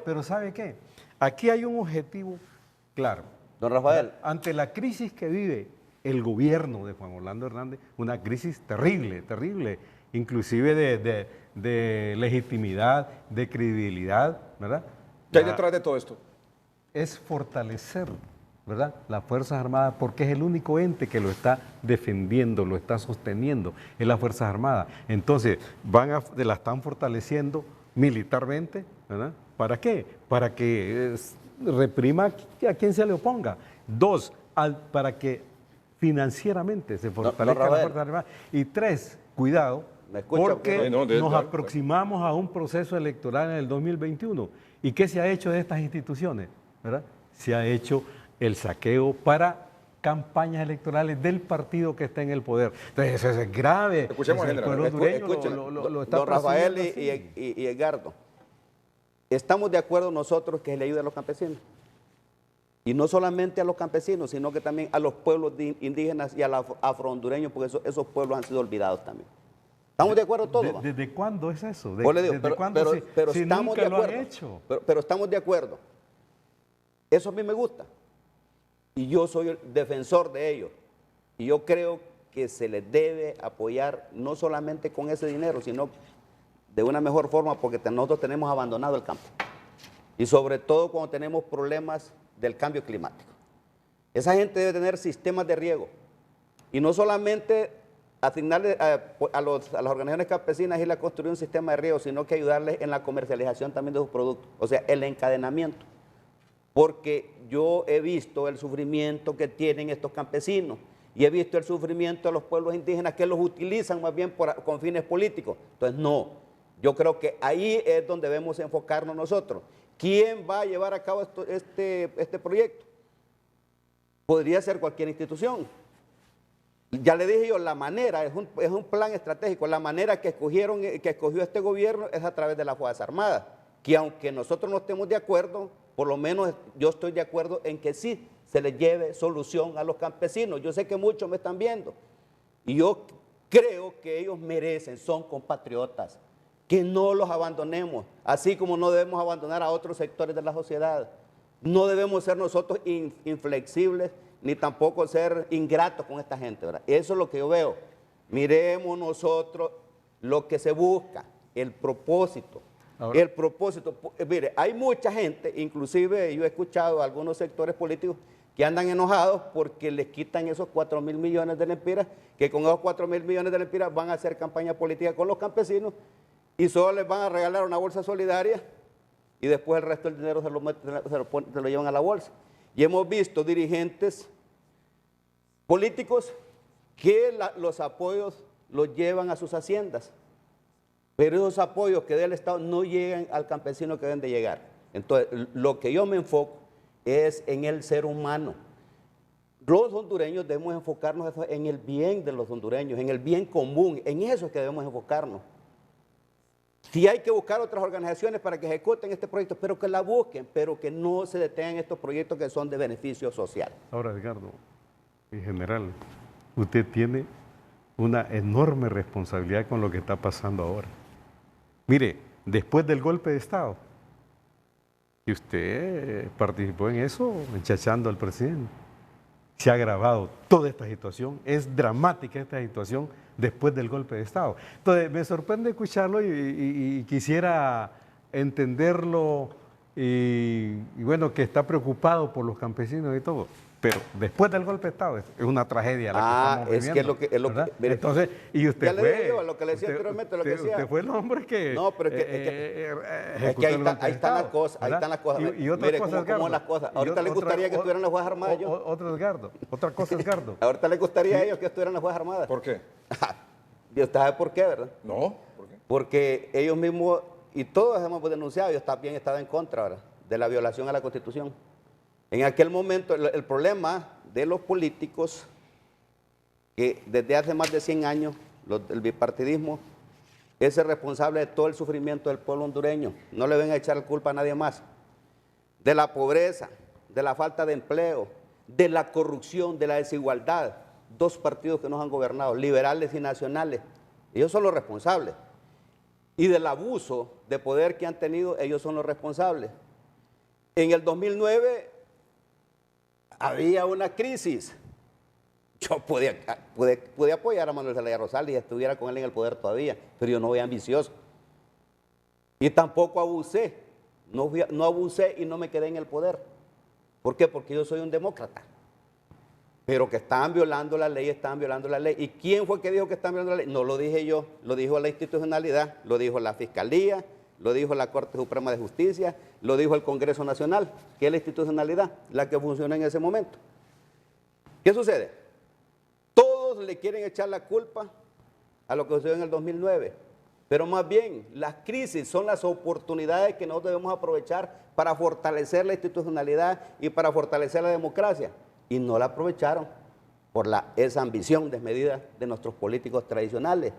C: Pero ¿sabe qué? Aquí hay un objetivo claro.
D: Don Rafael.
C: Ante la crisis que vive el gobierno de Juan Orlando Hernández, una crisis terrible, inclusive de legitimidad, de credibilidad, ¿verdad?
B: ¿Qué hay detrás de todo esto?
C: Es fortalecer, ¿verdad?, las Fuerzas Armadas, porque es el único ente que lo está defendiendo, lo está sosteniendo, es las Fuerzas Armadas. Entonces, la están fortaleciendo militarmente, ¿verdad? ¿Para qué? Para que reprima a quien se le oponga. Dos, para que financieramente se fortalezca la Fuerza Armada. Y tres, cuidado, porque nos aproximamos a un proceso electoral en el 2021. ¿Y qué se ha hecho de estas instituciones? ¿Verdad? Se ha hecho el saqueo para campañas electorales del partido que está en el poder. Entonces, eso es grave.
B: Escuchemos,
C: el pueblo hondureño lo está
D: don Rafael
C: y
D: Edgardo. Estamos de acuerdo nosotros que se le ayude a los campesinos. Y no solamente a los campesinos, sino que también a los pueblos indígenas y a los afrohondureños, porque esos pueblos han sido olvidados también. ¿Estamos de acuerdo todos? ¿va?
C: ¿Desde cuándo es eso?
D: Pues le digo,
C: ¿Desde cuándo
D: pero
C: si
D: estamos
C: nunca
D: de
C: lo han
D: acuerdo.
C: hecho?
D: Pero estamos de acuerdo. Eso a mí me gusta. Y yo soy el defensor de ellos. Y yo creo que se les debe apoyar no solamente con ese dinero, sino de una mejor forma, porque nosotros tenemos abandonado el campo. Y sobre todo cuando tenemos problemas del cambio climático. Esa gente debe tener sistemas de riego. Y no solamente asignarle a las organizaciones campesinas y a construir un sistema de riego, sino que ayudarles en la comercialización también de sus productos. O sea, el encadenamiento. Porque yo he visto el sufrimiento que tienen estos campesinos y he visto el sufrimiento de los pueblos indígenas que los utilizan más bien con fines políticos. Entonces, no. Yo creo que ahí es donde debemos enfocarnos nosotros. ¿Quién va a llevar a cabo este proyecto? Podría ser cualquier institución. Ya le dije yo, la manera, es un plan estratégico, la manera que escogió este gobierno es a través de las Fuerzas Armadas, que aunque nosotros no estemos de acuerdo, por lo menos yo estoy de acuerdo en que sí se les lleve solución a los campesinos. Yo sé que muchos me están viendo y yo creo que ellos merecen, son compatriotas, que no los abandonemos, así como no debemos abandonar a otros sectores de la sociedad. No debemos ser nosotros inflexibles, ni tampoco ser ingratos con esta gente, ¿verdad? Eso es lo que yo veo. Miremos nosotros lo que se busca, el propósito.
C: Ahora,
D: El propósito, mire, hay mucha gente, inclusive yo he escuchado a algunos sectores políticos que andan enojados porque les quitan esos 4.000 millones de lempiras, que con esos 4.000 millones de lempiras van a hacer campaña política con los campesinos y solo les van a regalar una bolsa solidaria y después el resto del dinero se lo llevan a la bolsa. Y hemos visto dirigentes políticos que los apoyos los llevan a sus haciendas, pero esos apoyos que dé el Estado no llegan al campesino que deben de llegar. Entonces, lo que yo me enfoco es en el ser humano. Los hondureños debemos enfocarnos en el bien de los hondureños, en el bien común, en eso es que debemos enfocarnos. Si hay que buscar otras organizaciones para que ejecuten este proyecto, pero que la busquen, pero que no se detengan estos proyectos que son de beneficio social.
C: Ahora, Edgardo, en general, usted tiene una enorme responsabilidad con lo que está pasando ahora. Mire, después del golpe de Estado, y usted participó en eso, enchachando al presidente, se ha agravado toda esta situación, es dramática esta situación después del golpe de Estado. Entonces, me sorprende escucharlo y quisiera entenderlo y bueno, que está preocupado por los campesinos y todo. Pero después del golpe de Estado es una tragedia la que estamos viviendo.
D: Es lo que mire,
C: entonces, y usted
D: ya le
C: fue,
D: dije yo, lo que le decía anteriormente, lo que decía.
C: Usted fue el hombre que
D: no, pero es que ahí están las cosas, ahí están las cosas.
C: Y otras
D: mire,
C: cosas,
D: ¿cómo las cosas? Ahorita les gustaría que estuvieran las Fuerzas Armadas.
C: Otra cosa, Edgardo.
D: Ahorita les gustaría a ellos que estuvieran las Fuerzas Armadas.
B: ¿Por qué?
D: Dios sabe por qué, ¿verdad?
B: No, ¿por qué?
D: Porque ellos mismos, y todos hemos denunciado, yo también estaba en contra, ¿verdad?, de la violación a la Constitución. En aquel momento, el problema de los políticos, que desde hace más de 100 años, el bipartidismo es el responsable de todo el sufrimiento del pueblo hondureño. No le ven a echar la culpa a nadie más. De la pobreza, de la falta de empleo, de la corrupción, de la desigualdad. Dos partidos que nos han gobernado, liberales y nacionales. Ellos son los responsables. Y del abuso de poder que han tenido, ellos son los responsables. En el 2009 había una crisis. Yo podía apoyar a Manuel Zelaya Rosales y estuviera con él en el poder todavía, pero yo no voy ambicioso. Y tampoco abusé. No abusé y no me quedé en el poder. ¿Por qué? Porque yo soy un demócrata. Pero que estaban violando la ley, estaban violando la ley. ¿Y quién fue que dijo que estaban violando la ley? No lo dije yo, lo dijo la institucionalidad, lo dijo la Fiscalía, lo dijo la Corte Suprema de Justicia, lo dijo el Congreso Nacional, que es la institucionalidad, la que funciona en ese momento. ¿Qué sucede? Todos le quieren echar la culpa a lo que sucedió en el 2009, pero más bien las crisis son las oportunidades que nosotros debemos aprovechar para fortalecer la institucionalidad y para fortalecer la democracia. Y no la aprovecharon por esa ambición desmedida de nuestros políticos tradicionales,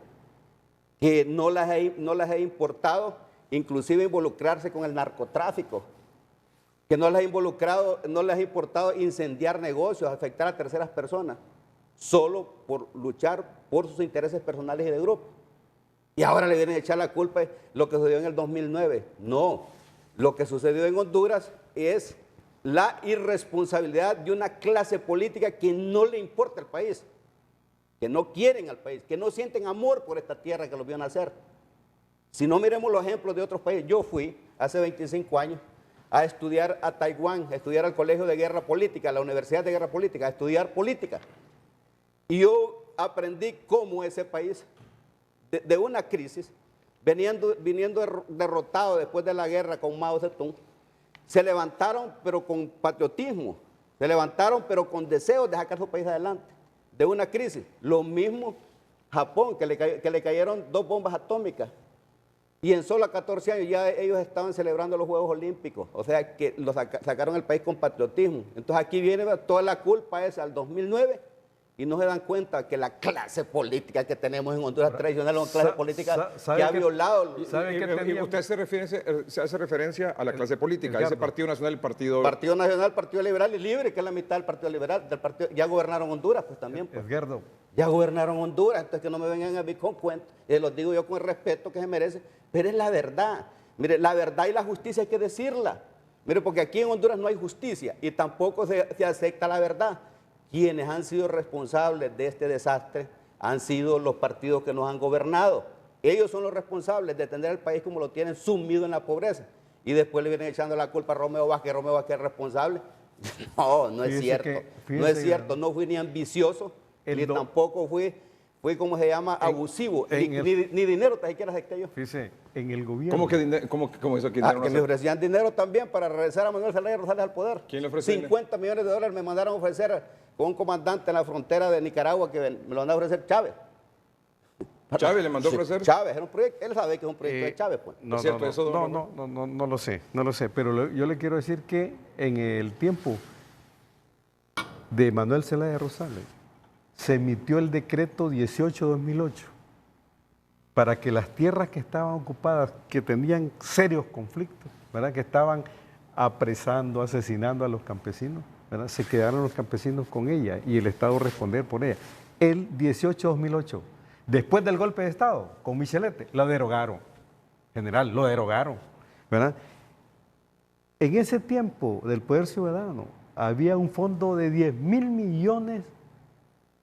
D: que no las he importado, inclusive involucrarse con el narcotráfico. que no les ha involucrado, no les ha importado incendiar negocios, afectar a terceras personas, solo por luchar por sus intereses personales y de grupo. Y ahora le vienen a echar la culpa de lo que sucedió en el 2009. No, lo que sucedió en Honduras es la irresponsabilidad de una clase política que no le importa el país, que no quieren al país, que no sienten amor por esta tierra que los vio nacer. Si no, miremos los ejemplos de otros países. Yo fui hace 25 años a estudiar a Taiwán, a estudiar al Colegio de Guerra Política, a la Universidad de Guerra Política, a estudiar política. Y yo aprendí cómo ese país, de una crisis, viniendo derrotado después de la guerra con Mao Zedong, se levantaron pero con patriotismo, se levantaron pero con deseos de sacar su país adelante, de una crisis. Lo mismo Japón, que le cayeron 2 bombas atómicas. Y en solo 14 años ya ellos estaban celebrando los Juegos Olímpicos. O sea que sacaron el país con patriotismo. Entonces aquí viene toda la culpa esa al 2009 y no se dan cuenta que la clase política que tenemos en Honduras tradicional es una clase política que ha violado.
B: Usted se hace referencia a la clase política, a ese Partido Nacional, el Partido...
D: Partido Nacional, Partido Liberal y Libre, que es la mitad del Partido Liberal, ya gobernaron Honduras, pues también. Pues.
C: Edgardo.
D: Ya gobernaron Honduras, entonces que no me vengan a mí con cuentos. Y los digo yo con el respeto que se merece, pero es la verdad. Mire, la verdad y la justicia hay que decirla. Mire, porque aquí en Honduras no hay justicia y tampoco se acepta la verdad. Quienes han sido responsables de este desastre han sido los partidos que nos han gobernado. Ellos son los responsables de tener el país como lo tienen, sumido en la pobreza. Y después le vienen echando la culpa a Romeo Vázquez es responsable. No, no es cierto. No es cierto, no fui ni ambicioso, ni tampoco fui, ¿cómo se llama? Abusivo. Ni dinero tan siquiera acepté yo.
C: Fíjese, en el gobierno.
B: ¿Cómo que dinero? ¿Cómo eso?
D: Que me ofrecían dinero también para regresar a Manuel Zelaya Rosales al poder.
B: ¿Quién le ofreció?
D: 50 millones de dólares me mandaron a ofrecer con un comandante en la frontera de Nicaragua que me lo mandó a ofrecer Chávez.
B: ¿Chávez le mandó a ofrecer?
D: Chávez, era un proyecto, él sabe que es un proyecto de Chávez, pues.
C: No,
B: ¿Es cierto eso, don
C: no lo sé, pero yo le quiero decir que en el tiempo de Manuel Zelaya Rosales se emitió el decreto 18-2008 para que las tierras que estaban ocupadas, que tenían serios conflictos, ¿verdad?, que estaban apresando, asesinando a los campesinos, ¿verdad?, se quedaron los campesinos con ella y el Estado responder por ella. El 18-2008, después del golpe de Estado, con Michelete, la derogaron. General, lo derogaron, ¿verdad? En ese tiempo del Poder Ciudadano había un fondo de 10.000 millones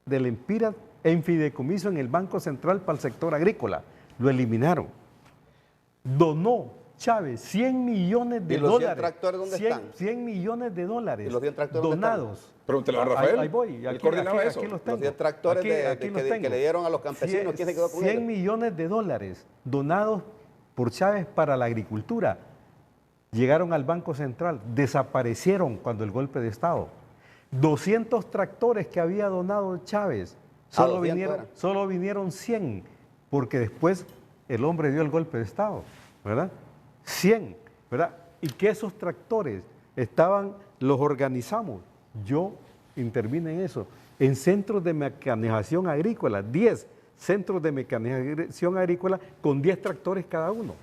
C: de lempiras en fideicomiso en el Banco Central para el sector agrícola. Lo eliminaron. Donó Chávez 100 millones de
D: ¿Y los
C: dólares.
D: 100 tractores dónde están?
C: 100 millones de dólares.
D: ¿Y los 100 tractores dónde
C: donados.
D: están?
B: Pregúntele a Rafael.
C: Ahí voy.
B: Él coordinaba eso.
C: Aquí los
D: Los
C: tengo.
D: 10 tractores que le dieron a los campesinos, ¿quién se quedó con
C: 100
D: ellos?
C: millones de dólares donados por Chávez para la agricultura. Llegaron al Banco Central, desaparecieron cuando el golpe de Estado. 200 tractores que había donado Chávez, solo vinieron 100, porque después el hombre dio el golpe de Estado, ¿verdad? 100, ¿verdad? Y que esos tractores los organizamos. Yo intervine en eso, en centros de mecanización agrícola, 10 centros de mecanización agrícola con 10 tractores cada uno.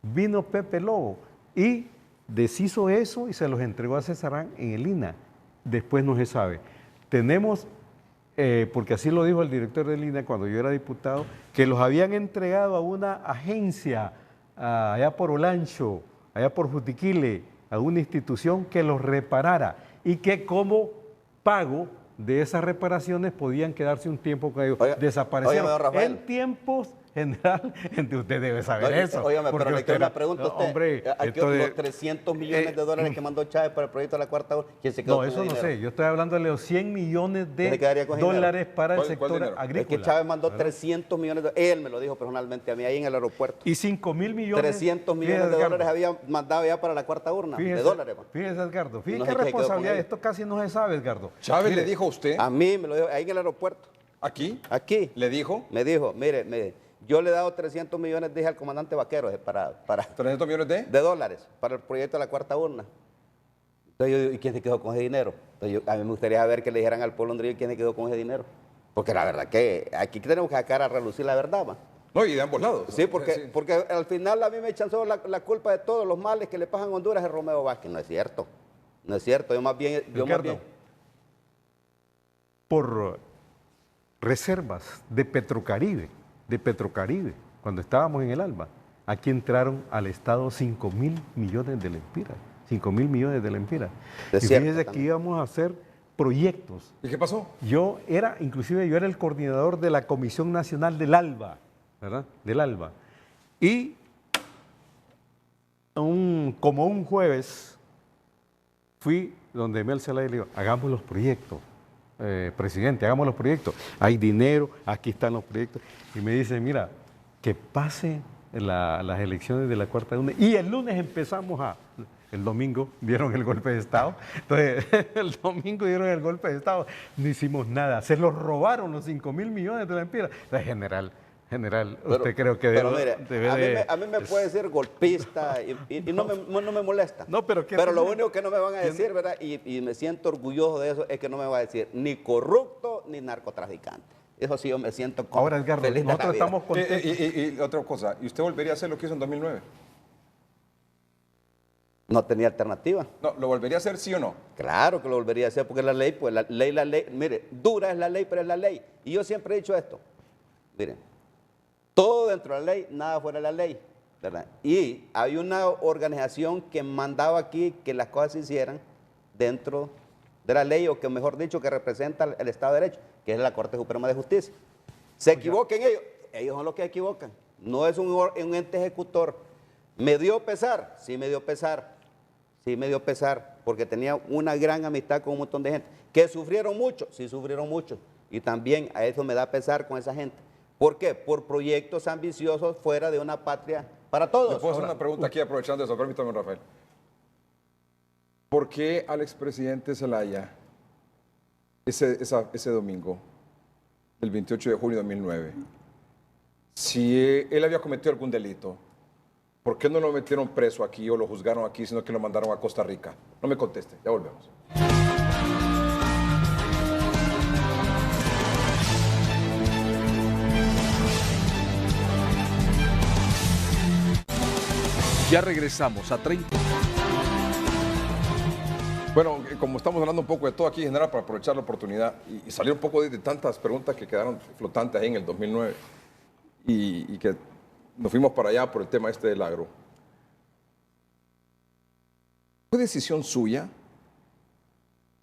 C: Vino Pepe Lobo y deshizo eso y se los entregó a Cesarán en el INA. Después no se sabe. Tenemos, porque así lo dijo el director del INA cuando yo era diputado, que los habían entregado a una agencia allá por Olancho, allá por Jutiquile, a una institución que los reparara y que como pago de esas reparaciones podían quedarse un tiempo con ellos. Desaparecieron. En tiempos general, usted debe saber eso.
D: Óigame, pero le quiero una pregunta a usted.
C: Hombre,
D: los 300 millones de dólares que mandó Chávez para el proyecto de la cuarta hora, ¿quién se quedó con
C: eso no
D: dinero?
C: sé. Yo estoy hablando de los 100 millones de dólares para el sector agrícola.
D: Es que Chávez mandó 300 millones de dólares. Él me lo dijo personalmente a mí ahí en el aeropuerto.
C: Y 5.000 millones.
D: 300 millones de dólares había mandado ya para la cuarta urna. De dólares.
C: Fíjese, Edgardo. Fíjese
D: No
C: qué
D: sé qué quedó con
C: responsabilidad.
D: él.
C: Esto casi no se sabe, Edgardo.
B: ¿Chávez le dijo a usted?
D: A mí me lo dijo ahí en el aeropuerto.
B: ¿Aquí?
D: Aquí.
B: ¿Le dijo?
D: Me dijo, mire, yo le he dado 300 millones, dije al comandante Vaquero, para
B: ¿300 millones
D: de dólares para el proyecto de la cuarta urna. Entonces yo digo, ¿y quién se quedó con ese dinero? Entonces a mí me gustaría saber que le dijeran al pueblo hondureño quién se quedó con ese dinero. Porque la verdad que aquí tenemos que sacar a relucir la verdad, ¿va?
B: No, y de ambos lados.
D: Sí, porque al final a mí me echan solo la culpa de todos los males que le pasan a Honduras es Romeo Vázquez. No es cierto. No es cierto. Yo más bien...
C: Por reservas de Petrocaribe, cuando estábamos en el ALBA, aquí entraron al Estado 5.000 millones de lempiras. 5.000 millones de lempiras. Y fíjese que íbamos a hacer proyectos.
B: ¿Y qué pasó?
C: Yo era el coordinador de la Comisión Nacional del ALBA, ¿verdad? Del ALBA. Y como un jueves fui donde Mel Zelaya y le digo, hagamos los proyectos, presidente, hagamos los proyectos. Hay dinero, aquí están los proyectos. Y me dice, mira, que pase las elecciones de la Cuarta Luna. Y el lunes empezamos el domingo dieron el golpe de Estado. Entonces, el domingo dieron el golpe de Estado. No hicimos nada. Se los robaron los 5.000 millones de lempiras. General, usted creo que debe
D: a mí me puede decir golpista y no me molesta.
C: No, pero
D: lo único que no me van a decir, ¿verdad? Y me siento orgulloso de eso, es que no me va a decir ni corrupto ni narcotraficante. Eso sí, yo me siento como
C: ahora, Edgardo,
D: feliz
C: nosotros estamos contentos.
B: Y otra cosa, ¿y usted volvería a hacer lo que hizo en 2009?
D: No tenía alternativa.
B: No, ¿lo volvería a hacer sí o no?
D: Claro que lo volvería a hacer porque la ley, pues la ley, mire, dura es la ley, pero es la ley. Y yo siempre he dicho esto, miren, todo dentro de la ley, nada fuera de la ley, ¿verdad? Y hay una organización que mandaba aquí que las cosas se hicieran dentro de la ley, o que mejor dicho, que representa el Estado de Derecho, que es la Corte Suprema de Justicia. Se equivoquen ellos son los que se equivocan, no es un ente ejecutor. ¿Me dio pesar? Sí me dio pesar. Sí me dio pesar, porque tenía una gran amistad con un montón de gente. ¿Que sufrieron mucho? Sí, sufrieron mucho. Y también a eso me da pesar con esa gente. ¿Por qué? Por proyectos ambiciosos fuera de una patria para todos.
B: ¿Le puedo hacer una pregunta aquí aprovechando eso? Permítame, Rafael. ¿Por qué al expresidente Zelaya, ese domingo, el 28 de junio de 2009, si él había cometido algún delito, ¿por qué no lo metieron preso aquí o lo juzgaron aquí, sino que lo mandaron a Costa Rica? No me conteste, ya volvemos.
A: Ya regresamos a 30.
B: Bueno, como estamos hablando un poco de todo aquí en general, para aprovechar la oportunidad y salir un poco de tantas preguntas que quedaron flotantes ahí en el 2009 y que nos fuimos para allá por el tema este del agro. ¿Fue decisión suya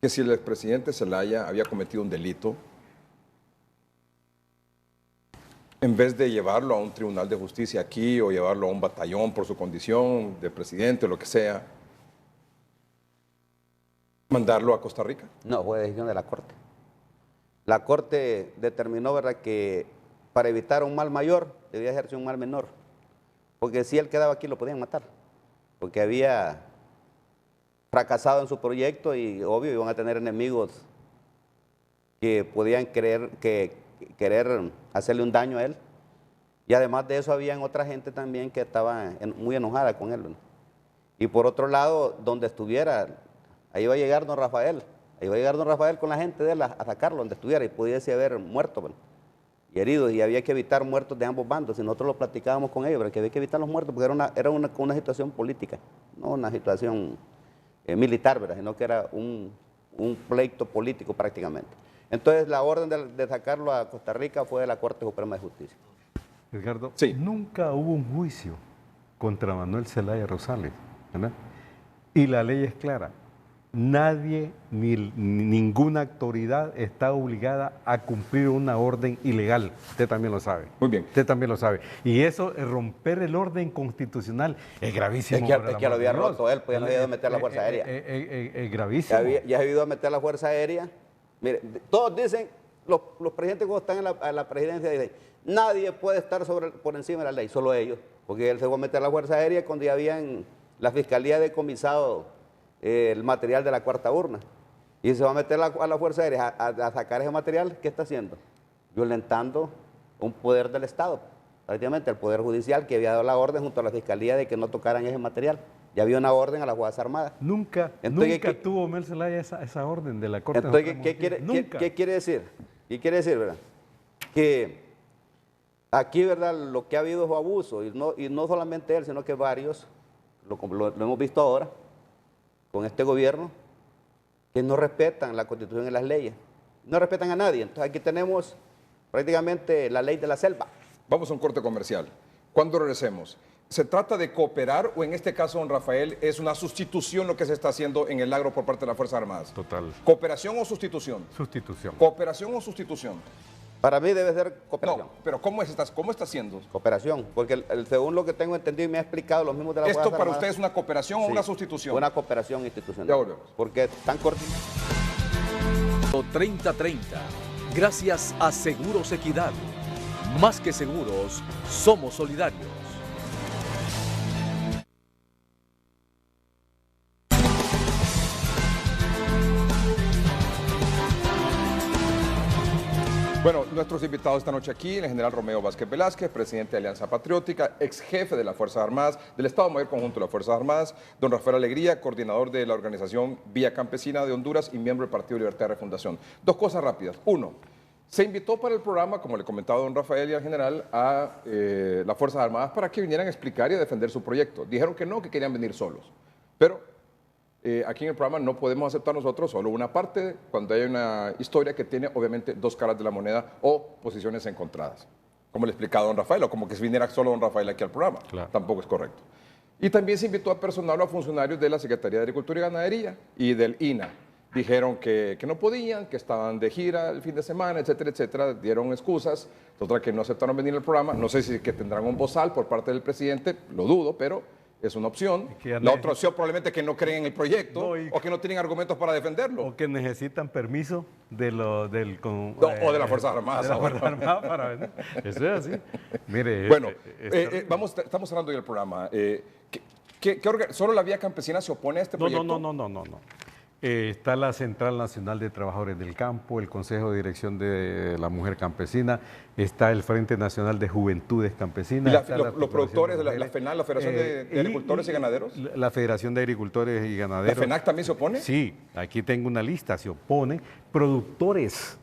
B: que si el expresidente Zelaya había cometido un delito, en vez de llevarlo a un tribunal de justicia aquí o llevarlo a un batallón por su condición de presidente o lo que sea, mandarlo a Costa Rica?
D: No, fue decisión de la Corte. La Corte determinó, ¿verdad?, que para evitar un mal mayor debía ejercer un mal menor. Porque si él quedaba aquí lo podían matar. Porque había fracasado en su proyecto y obvio iban a tener enemigos que podían querer hacerle un daño a él. Y además de eso habían otra gente también que estaba muy enojada con él, ¿no? Y por otro lado, donde estuviera, ahí iba a llegar don Rafael. Ahí iba a llegar don Rafael con la gente de él a sacarlo donde estuviera y pudiese haber muerto, ¿no?, y heridos, y había que evitar muertos de ambos bandos. Y nosotros lo platicábamos con ellos, pero que había que evitar los muertos porque era una situación política, no una situación militar, ¿verdad?, sino que era un pleito político prácticamente. Entonces la orden de sacarlo a Costa Rica fue de la Corte Suprema de Justicia.
C: Edgardo,
B: sí,
C: nunca hubo un juicio contra Manuel Zelaya Rosales, ¿verdad? Y la ley es clara. Nadie, ni ninguna autoridad está obligada a cumplir una orden ilegal. Usted también lo sabe.
B: Muy bien.
C: Usted también lo sabe. Y eso, romper el orden constitucional, es gravísimo.
D: Es que lo había roto él, pues ya no había ido a meter la Fuerza Aérea.
C: Es gravísimo.
D: Ya había ido a meter la Fuerza Aérea. Mire, todos dicen, los presidentes cuando están en la presidencia dicen, nadie puede estar por encima de la ley, solo ellos. Porque él se fue a meter la Fuerza Aérea cuando ya habían la Fiscalía decomisado el material de la cuarta urna. Y se va a meter a la Fuerza Aérea a sacar ese material. ¿Qué está haciendo? Violentando un poder del Estado, prácticamente el Poder Judicial, que había dado la orden junto a la Fiscalía de que no tocaran ese material. Ya había una orden a las Fuerzas Armadas.
C: Nunca tuvo Mel Zelaya esa orden de la Corte.
D: Entonces, ¿qué quiere decir? ¿Qué quiere decir, verdad? Que Aquí, ¿verdad? Lo que ha habido es abuso, y no solamente él, sino que varios, lo hemos visto ahora, con este gobierno, que no respetan la Constitución y las leyes. No respetan a nadie. Entonces aquí tenemos prácticamente la ley de la selva.
B: Vamos a un corte comercial. Cuando regresemos, ¿se trata de cooperar o en este caso, don Rafael, es una sustitución lo que se está haciendo en el agro por parte de las Fuerzas Armadas?
C: Total.
B: ¿Cooperación o sustitución?
C: Sustitución.
B: ¿Cooperación o sustitución?
D: Para mí debe ser cooperación.
B: No, pero ¿cómo está haciendo?
D: Cooperación, porque según lo que tengo entendido y me ha explicado los mismos de la
B: ¿Esto
D: Fuerzas
B: para
D: Armadas,
B: usted es una cooperación o
D: sí,
B: una sustitución?
D: una cooperación institucional.
B: Ya volvemos.
D: Porque tan cortito.
A: 3030. Gracias a Seguros Equidad. Más que seguros, somos solidarios.
B: Bueno, nuestros invitados esta noche aquí, el general Romeo Vázquez Velázquez, presidente de Alianza Patriótica, ex jefe de las Fuerzas Armadas, del Estado Mayor Conjunto de las Fuerzas Armadas, don Rafael Alegría, coordinador de la organización Vía Campesina de Honduras y miembro del Partido Libertad de Refundación. Dos cosas rápidas. Uno, se invitó para el programa, como le comentaba don Rafael y al general, a las Fuerzas Armadas para que vinieran a explicar y a defender su proyecto. Dijeron que no, que querían venir solos. Pero aquí en el programa no podemos aceptar nosotros solo una parte cuando hay una historia que tiene obviamente dos caras de la moneda o posiciones encontradas. Como le explicaba don Rafael, o como que si viniera solo don Rafael aquí al programa.
C: Claro.
B: Tampoco es correcto. Y también se invitó a personal o a funcionarios de la Secretaría de Agricultura y Ganadería y del INA. Dijeron que no podían, que estaban de gira el fin de semana, etcétera, etcétera. Dieron excusas, otra que no aceptaron venir al programa. No sé si que tendrán un bozal por parte del presidente, lo dudo, pero es una opción. La otra opción probablemente es que no creen en el proyecto o que no tienen argumentos para defenderlo.
C: O que necesitan permiso de
B: o de las Fuerzas Armadas.
C: De las Fuerzas Armadas para venir. Eso es así. Mire,
B: bueno, estamos cerrando ya el programa. ¿Solo la Vía Campesina se opone a este proyecto?
C: No. Está la Central Nacional de Trabajadores del Campo, el Consejo de Dirección de la Mujer Campesina, está el Frente Nacional de Juventudes Campesinas.
B: ¿Y los productores de la FENAC, la Federación de Agricultores y Ganaderos?
C: La Federación de Agricultores y Ganaderos.
B: ¿La FENAC también se opone?
C: Sí, aquí tengo una lista, se opone. Productores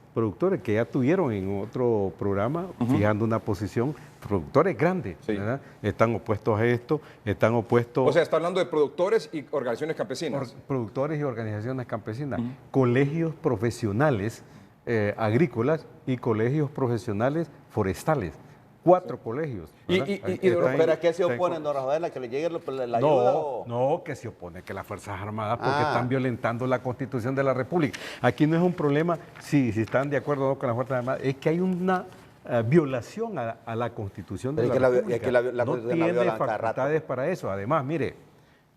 C: que ya tuvieron en otro programa, fijando una posición, productores grandes,
B: sí,
C: ¿verdad? Están opuestos a esto, están opuestos...
B: O sea, está hablando de productores y organizaciones campesinas.
C: Productores y organizaciones campesinas, colegios profesionales agrícolas y colegios profesionales forestales. 4 colegios.
D: ¿Pero a qué se oponen, don Rafael, a que le llegue la ayuda?
C: No, que se opone que las Fuerzas Armadas, porque están violentando la Constitución de la República. Aquí no es un problema si están de acuerdo o no con las Fuerzas Armadas, es que hay una violación a la Constitución de la República.
D: Es que la
C: no tiene facultades para eso. Además, mire,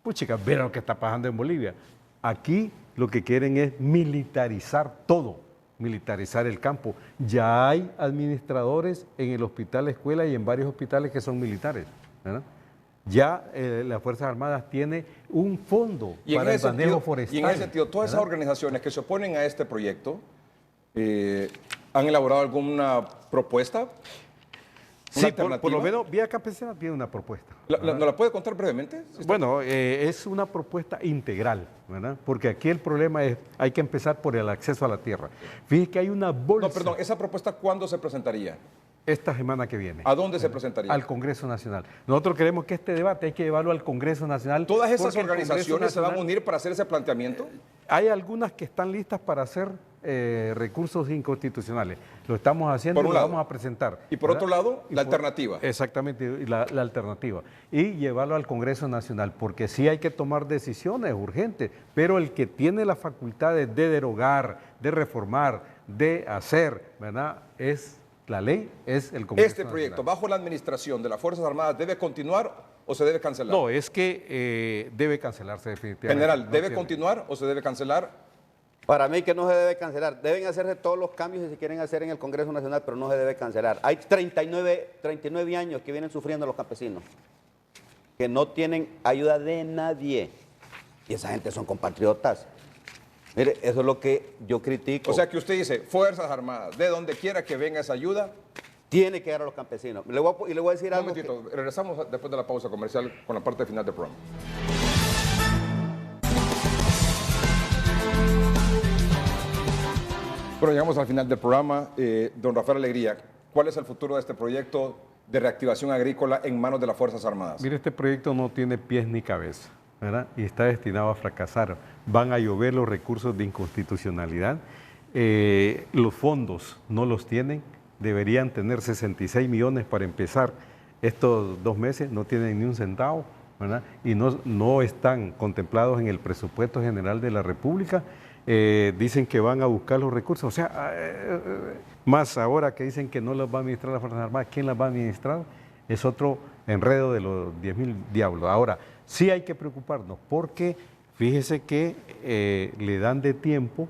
C: puchica, vean lo que está pasando en Bolivia. Aquí lo que quieren es militarizar todo. Militarizar el campo. Ya hay administradores en el hospital escuela y en varios hospitales que son militares, ¿verdad? Ya las Fuerzas Armadas tiene un fondo para el manejo forestal.
B: Y en ese sentido, todas esas organizaciones que se oponen a este proyecto, ¿han elaborado alguna propuesta?
C: Sí, por lo menos Vía Campesina tiene una propuesta.
B: ¿Nos la puede contar brevemente?
C: Bueno, es una propuesta integral, ¿verdad? Porque aquí el problema es, hay que empezar por el acceso a la tierra. Fíjese que hay una bolsa...
B: No, perdón, ¿esa propuesta cuándo se presentaría?
C: Esta semana que viene.
B: ¿A dónde se presentaría?
C: Al Congreso Nacional. Nosotros queremos que este debate hay que llevarlo al Congreso Nacional.
B: ¿Todas esas organizaciones se van a unir para hacer ese planteamiento?
C: Hay algunas que están listas para hacer recursos inconstitucionales. Lo estamos haciendo y lo vamos a presentar.
B: Y por otro lado, la alternativa.
C: Exactamente, la alternativa. Y llevarlo al Congreso Nacional, porque sí hay que tomar decisiones urgentes, pero el que tiene las facultades de derogar, de reformar, de hacer, ¿verdad? Es la ley, es el Congreso
B: Este proyecto,
C: Nacional.
B: bajo la administración de las Fuerzas Armadas, ¿debe continuar o se debe cancelar?
C: No, es que debe cancelarse definitivamente.
B: General, ¿debe continuar o se debe cancelar?
D: Para mí que no se debe cancelar. Deben hacerse todos los cambios que se quieren hacer en el Congreso Nacional, pero no se debe cancelar. Hay 39 años que vienen sufriendo los campesinos, que no tienen ayuda de nadie. Y esa gente son compatriotas. Mire, eso es lo que yo critico.
B: O sea que usted dice, Fuerzas Armadas, de donde quiera que venga esa ayuda,
D: tiene que dar a los campesinos. Y le voy a decir
B: un
D: algo.
B: momentito, regresamos después de la pausa comercial con la parte final del programa. Bueno, llegamos al final del programa. Don Rafael Alegría, ¿Cuál es el futuro de este proyecto de reactivación agrícola en manos de las Fuerzas Armadas?
C: Mire, este proyecto no tiene pies ni cabeza, ¿verdad? Y está destinado a fracasar. Van a llover los recursos de inconstitucionalidad. Los fondos no los tienen. Deberían tener 66 millones para empezar estos 2 meses. No tienen ni un centavo, ¿verdad? Y no están contemplados en el presupuesto general de la República. Dicen que van a buscar los recursos. O sea, más ahora que dicen que no los va a administrar las Fuerzas Armadas, ¿quién las va a administrar? Es otro enredo de los 10.000 diablos. Ahora, sí hay que preocuparnos porque fíjese que le dan de tiempo,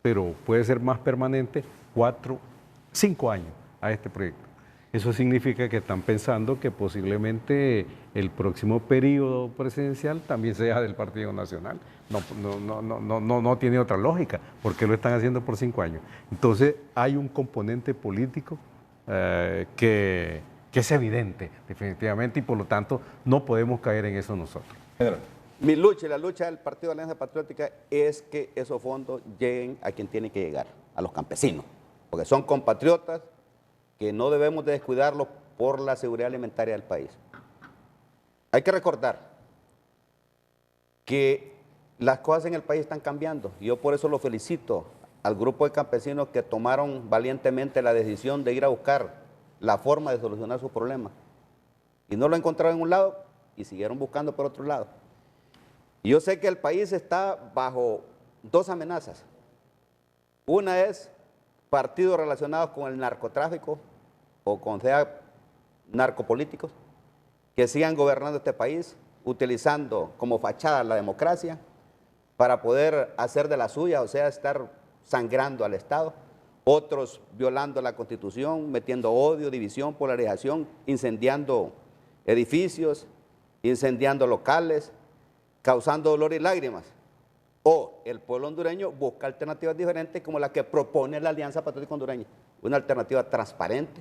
C: pero puede ser más permanente, 5 años a este proyecto. Eso significa que están pensando que posiblemente el próximo periodo presidencial también sea del Partido Nacional. No tiene otra lógica, porque lo están haciendo por 5 años. Entonces hay un componente político que es evidente, definitivamente, y por lo tanto no podemos caer en eso nosotros.
B: General.
D: Mi lucha y la lucha del Partido de Alianza Patriótica es que esos fondos lleguen a quien tienen que llegar, a los campesinos, porque son compatriotas que no debemos de descuidarlos por la seguridad alimentaria del país. Hay que recordar que las cosas en el país están cambiando y yo por eso lo felicito al grupo de campesinos que tomaron valientemente la decisión de ir a buscar la forma de solucionar sus problemas. Y no lo encontraron en un lado y siguieron buscando por otro lado. Y yo sé que el país está bajo 2 amenazas. Una es partidos relacionados con el narcotráfico o con sea narcopolíticos que sigan gobernando este país utilizando como fachada la democracia para poder hacer de la suya, o sea, estar sangrando al Estado. Otros violando la Constitución, metiendo odio, división, polarización, incendiando edificios, incendiando locales, causando dolor y lágrimas. O el pueblo hondureño busca alternativas diferentes como la que propone la Alianza Patriótica Hondureña. Una alternativa transparente,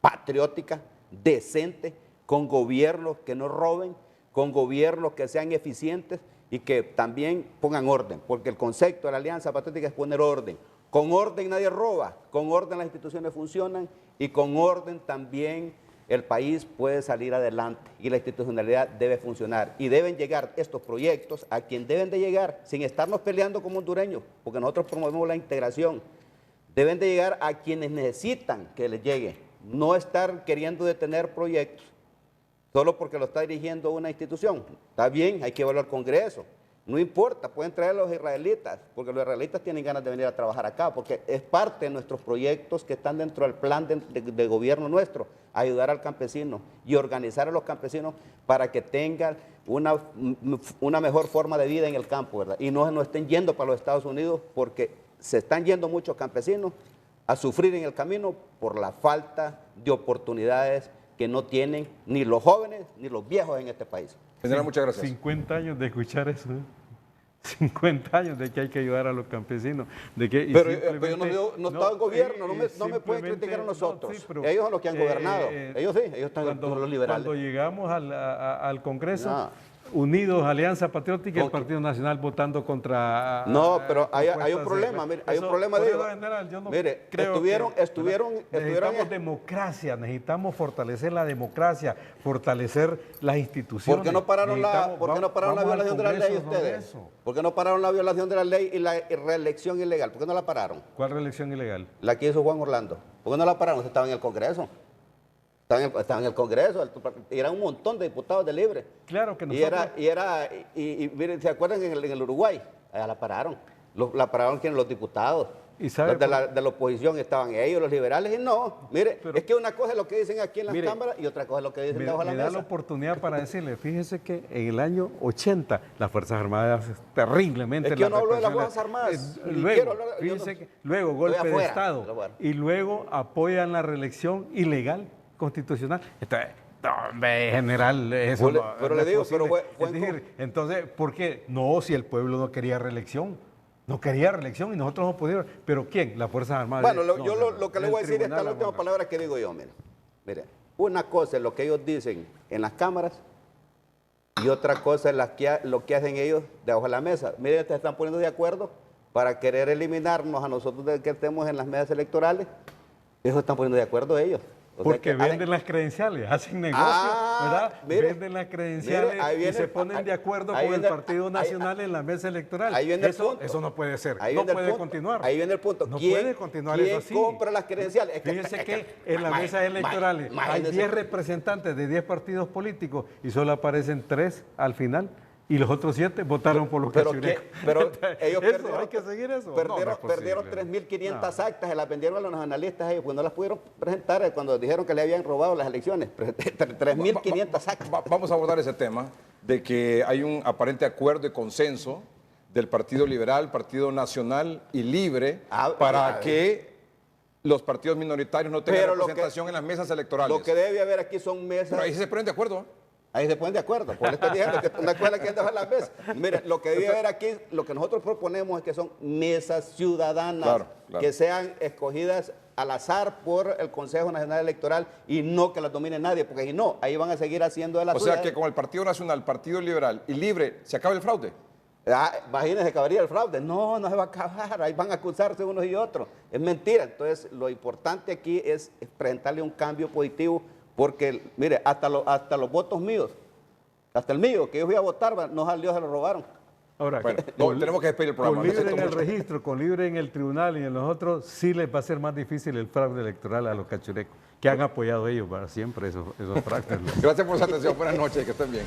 D: patriótica, decente, con gobiernos que no roben, con gobiernos que sean eficientes y que también pongan orden, porque el concepto de la Alianza Patriótica es poner orden. Con orden nadie roba, con orden las instituciones funcionan y con orden también el país puede salir adelante y la institucionalidad debe funcionar. Y deben llegar estos proyectos a quien deben de llegar, sin estarnos peleando como hondureños, porque nosotros promovemos la integración. Deben de llegar a quienes necesitan que les llegue, no estar queriendo detener proyectos solo porque lo está dirigiendo una institución. Está bien, hay que evaluar el Congreso. No importa, pueden traer a los israelitas, porque los israelitas tienen ganas de venir a trabajar acá, porque es parte de nuestros proyectos que están dentro del plan de gobierno nuestro, ayudar al campesino y organizar a los campesinos para que tengan una mejor forma de vida en el campo, ¿verdad? Y no estén yendo para los Estados Unidos, porque se están yendo muchos campesinos a sufrir en el camino por la falta de oportunidades que no tienen ni los jóvenes ni los viejos en este país.
B: General, muchas gracias.
C: 50 años de escuchar eso, ¿eh? 50 años de que hay que ayudar a los campesinos. De que,
D: pero yo no estaba en gobierno, no me pueden criticar a nosotros. No, sí, ellos son los que han gobernado. Ellos sí, ellos están con los liberales.
C: Cuando llegamos al Congreso, unidos, Alianza Patriótica y el Partido Nacional votando contra...
D: No, pero hay un problema, mire, hay un problema de...
C: General, yo no
D: mire,
C: necesitamos democracia, necesitamos fortalecer la democracia, fortalecer las instituciones.
D: ¿Por qué no pararon la violación de la ley ustedes? ¿Por qué no pararon la violación de la ley y la reelección ilegal? ¿Por qué no la pararon?
C: ¿Cuál reelección ilegal?
D: La que hizo Juan Orlando. ¿Por qué no la pararon? Usted estaba en el Congreso. Estaban en el Congreso, eran un montón de diputados de Libre.
C: Claro que nosotros...
D: Y miren, ¿se acuerdan en el Uruguay? Allá la pararon. La pararon quienes, los diputados.
C: ¿Y sabe
D: de la oposición estaban ellos, los liberales, y no. Mire, pero, es que una cosa es lo que dicen aquí en las cámaras y otra cosa es lo que dicen debajo de la mesa.
C: Me da la oportunidad para decirle, fíjese que en el año 80 las Fuerzas Armadas terriblemente...
D: Es que yo no hablo de las Fuerzas Armadas.
C: Luego golpe de Estado y luego apoyan la reelección ilegal constitucional. General, eso
D: pero le digo, pero
C: es decir, entonces, ¿por qué? No, si el pueblo no quería reelección. No quería reelección y nosotros no pudimos. ¿Pero quién? Las Fuerzas Armadas.
D: Bueno, lo que le voy a decir, esta es la última palabra que digo yo. Mire, una cosa es lo que ellos dicen en las cámaras y otra cosa es lo que hacen ellos debajo de la mesa. Mire, se están poniendo de acuerdo para querer eliminarnos a nosotros de que estemos en las mesas electorales. Eso están poniendo de acuerdo ellos. O sea
C: Porque
D: que
C: venden las credenciales, hacen negocio, ¿verdad?
D: Mire,
C: venden las credenciales
D: mire, ahí viene,
C: y se ponen de acuerdo
D: ahí
C: con el
D: viene,
C: Partido Nacional en la mesa electoral.
D: Ahí viene el
C: eso,
D: punto.
C: eso no puede ser,
D: ahí
C: no
D: viene el
C: puede
D: punto,
C: continuar.
D: Ahí viene el punto.
C: No
D: ¿Quién,
C: puede continuar
D: ¿quién
C: eso así.
D: compra las credenciales?
C: Fíjense que en las mesas electorales hay 10 representantes de 10 partidos políticos y solo aparecen 3 al final. Y los otros 7 votaron por los cachurecos.
D: Pero ellos perdieron,
C: hay que seguir eso.
D: Perdieron 3.500 actas, se las vendieron a los analistas ellos, pues no las pudieron presentar cuando dijeron que le habían robado las elecciones. 3.500 actas.
B: Vamos a abordar ese tema de que hay un aparente acuerdo y consenso del Partido Liberal, Partido Nacional y Libre para que los partidos minoritarios no tengan representación en las mesas electorales.
D: Lo que debe haber aquí son mesas...
B: Pero ahí se ponen de acuerdo.
D: Ahí se ponen de acuerdo, por eso estoy diciendo que una escuela que anda a las mesas. Mire, lo que debe haber aquí, lo que nosotros proponemos es que son mesas ciudadanas, que sean escogidas al azar por el Consejo Nacional Electoral y no que las domine nadie, porque si no, ahí van a seguir haciendo de la
B: suya. O sea que con el Partido Nacional, Partido Liberal y Libre, ¿se acaba el fraude?
D: Imagínense, se acabaría el fraude. No, no se va a acabar, ahí van a acusarse unos y otros. Es mentira. Entonces, lo importante aquí es presentarle un cambio positivo. Porque, mire, hasta los votos míos, hasta el mío, que yo fui a votar, no salió, se lo robaron.
C: Ahora,
B: bueno, tenemos que despedir el programa.
C: Con Libre en el registro, con Libre en el tribunal y en los otros, sí les va a ser más difícil el fraude electoral a los cachurecos, que han apoyado ellos para siempre esos fraudes.
B: Gracias por su atención. Buenas noches, que estén bien.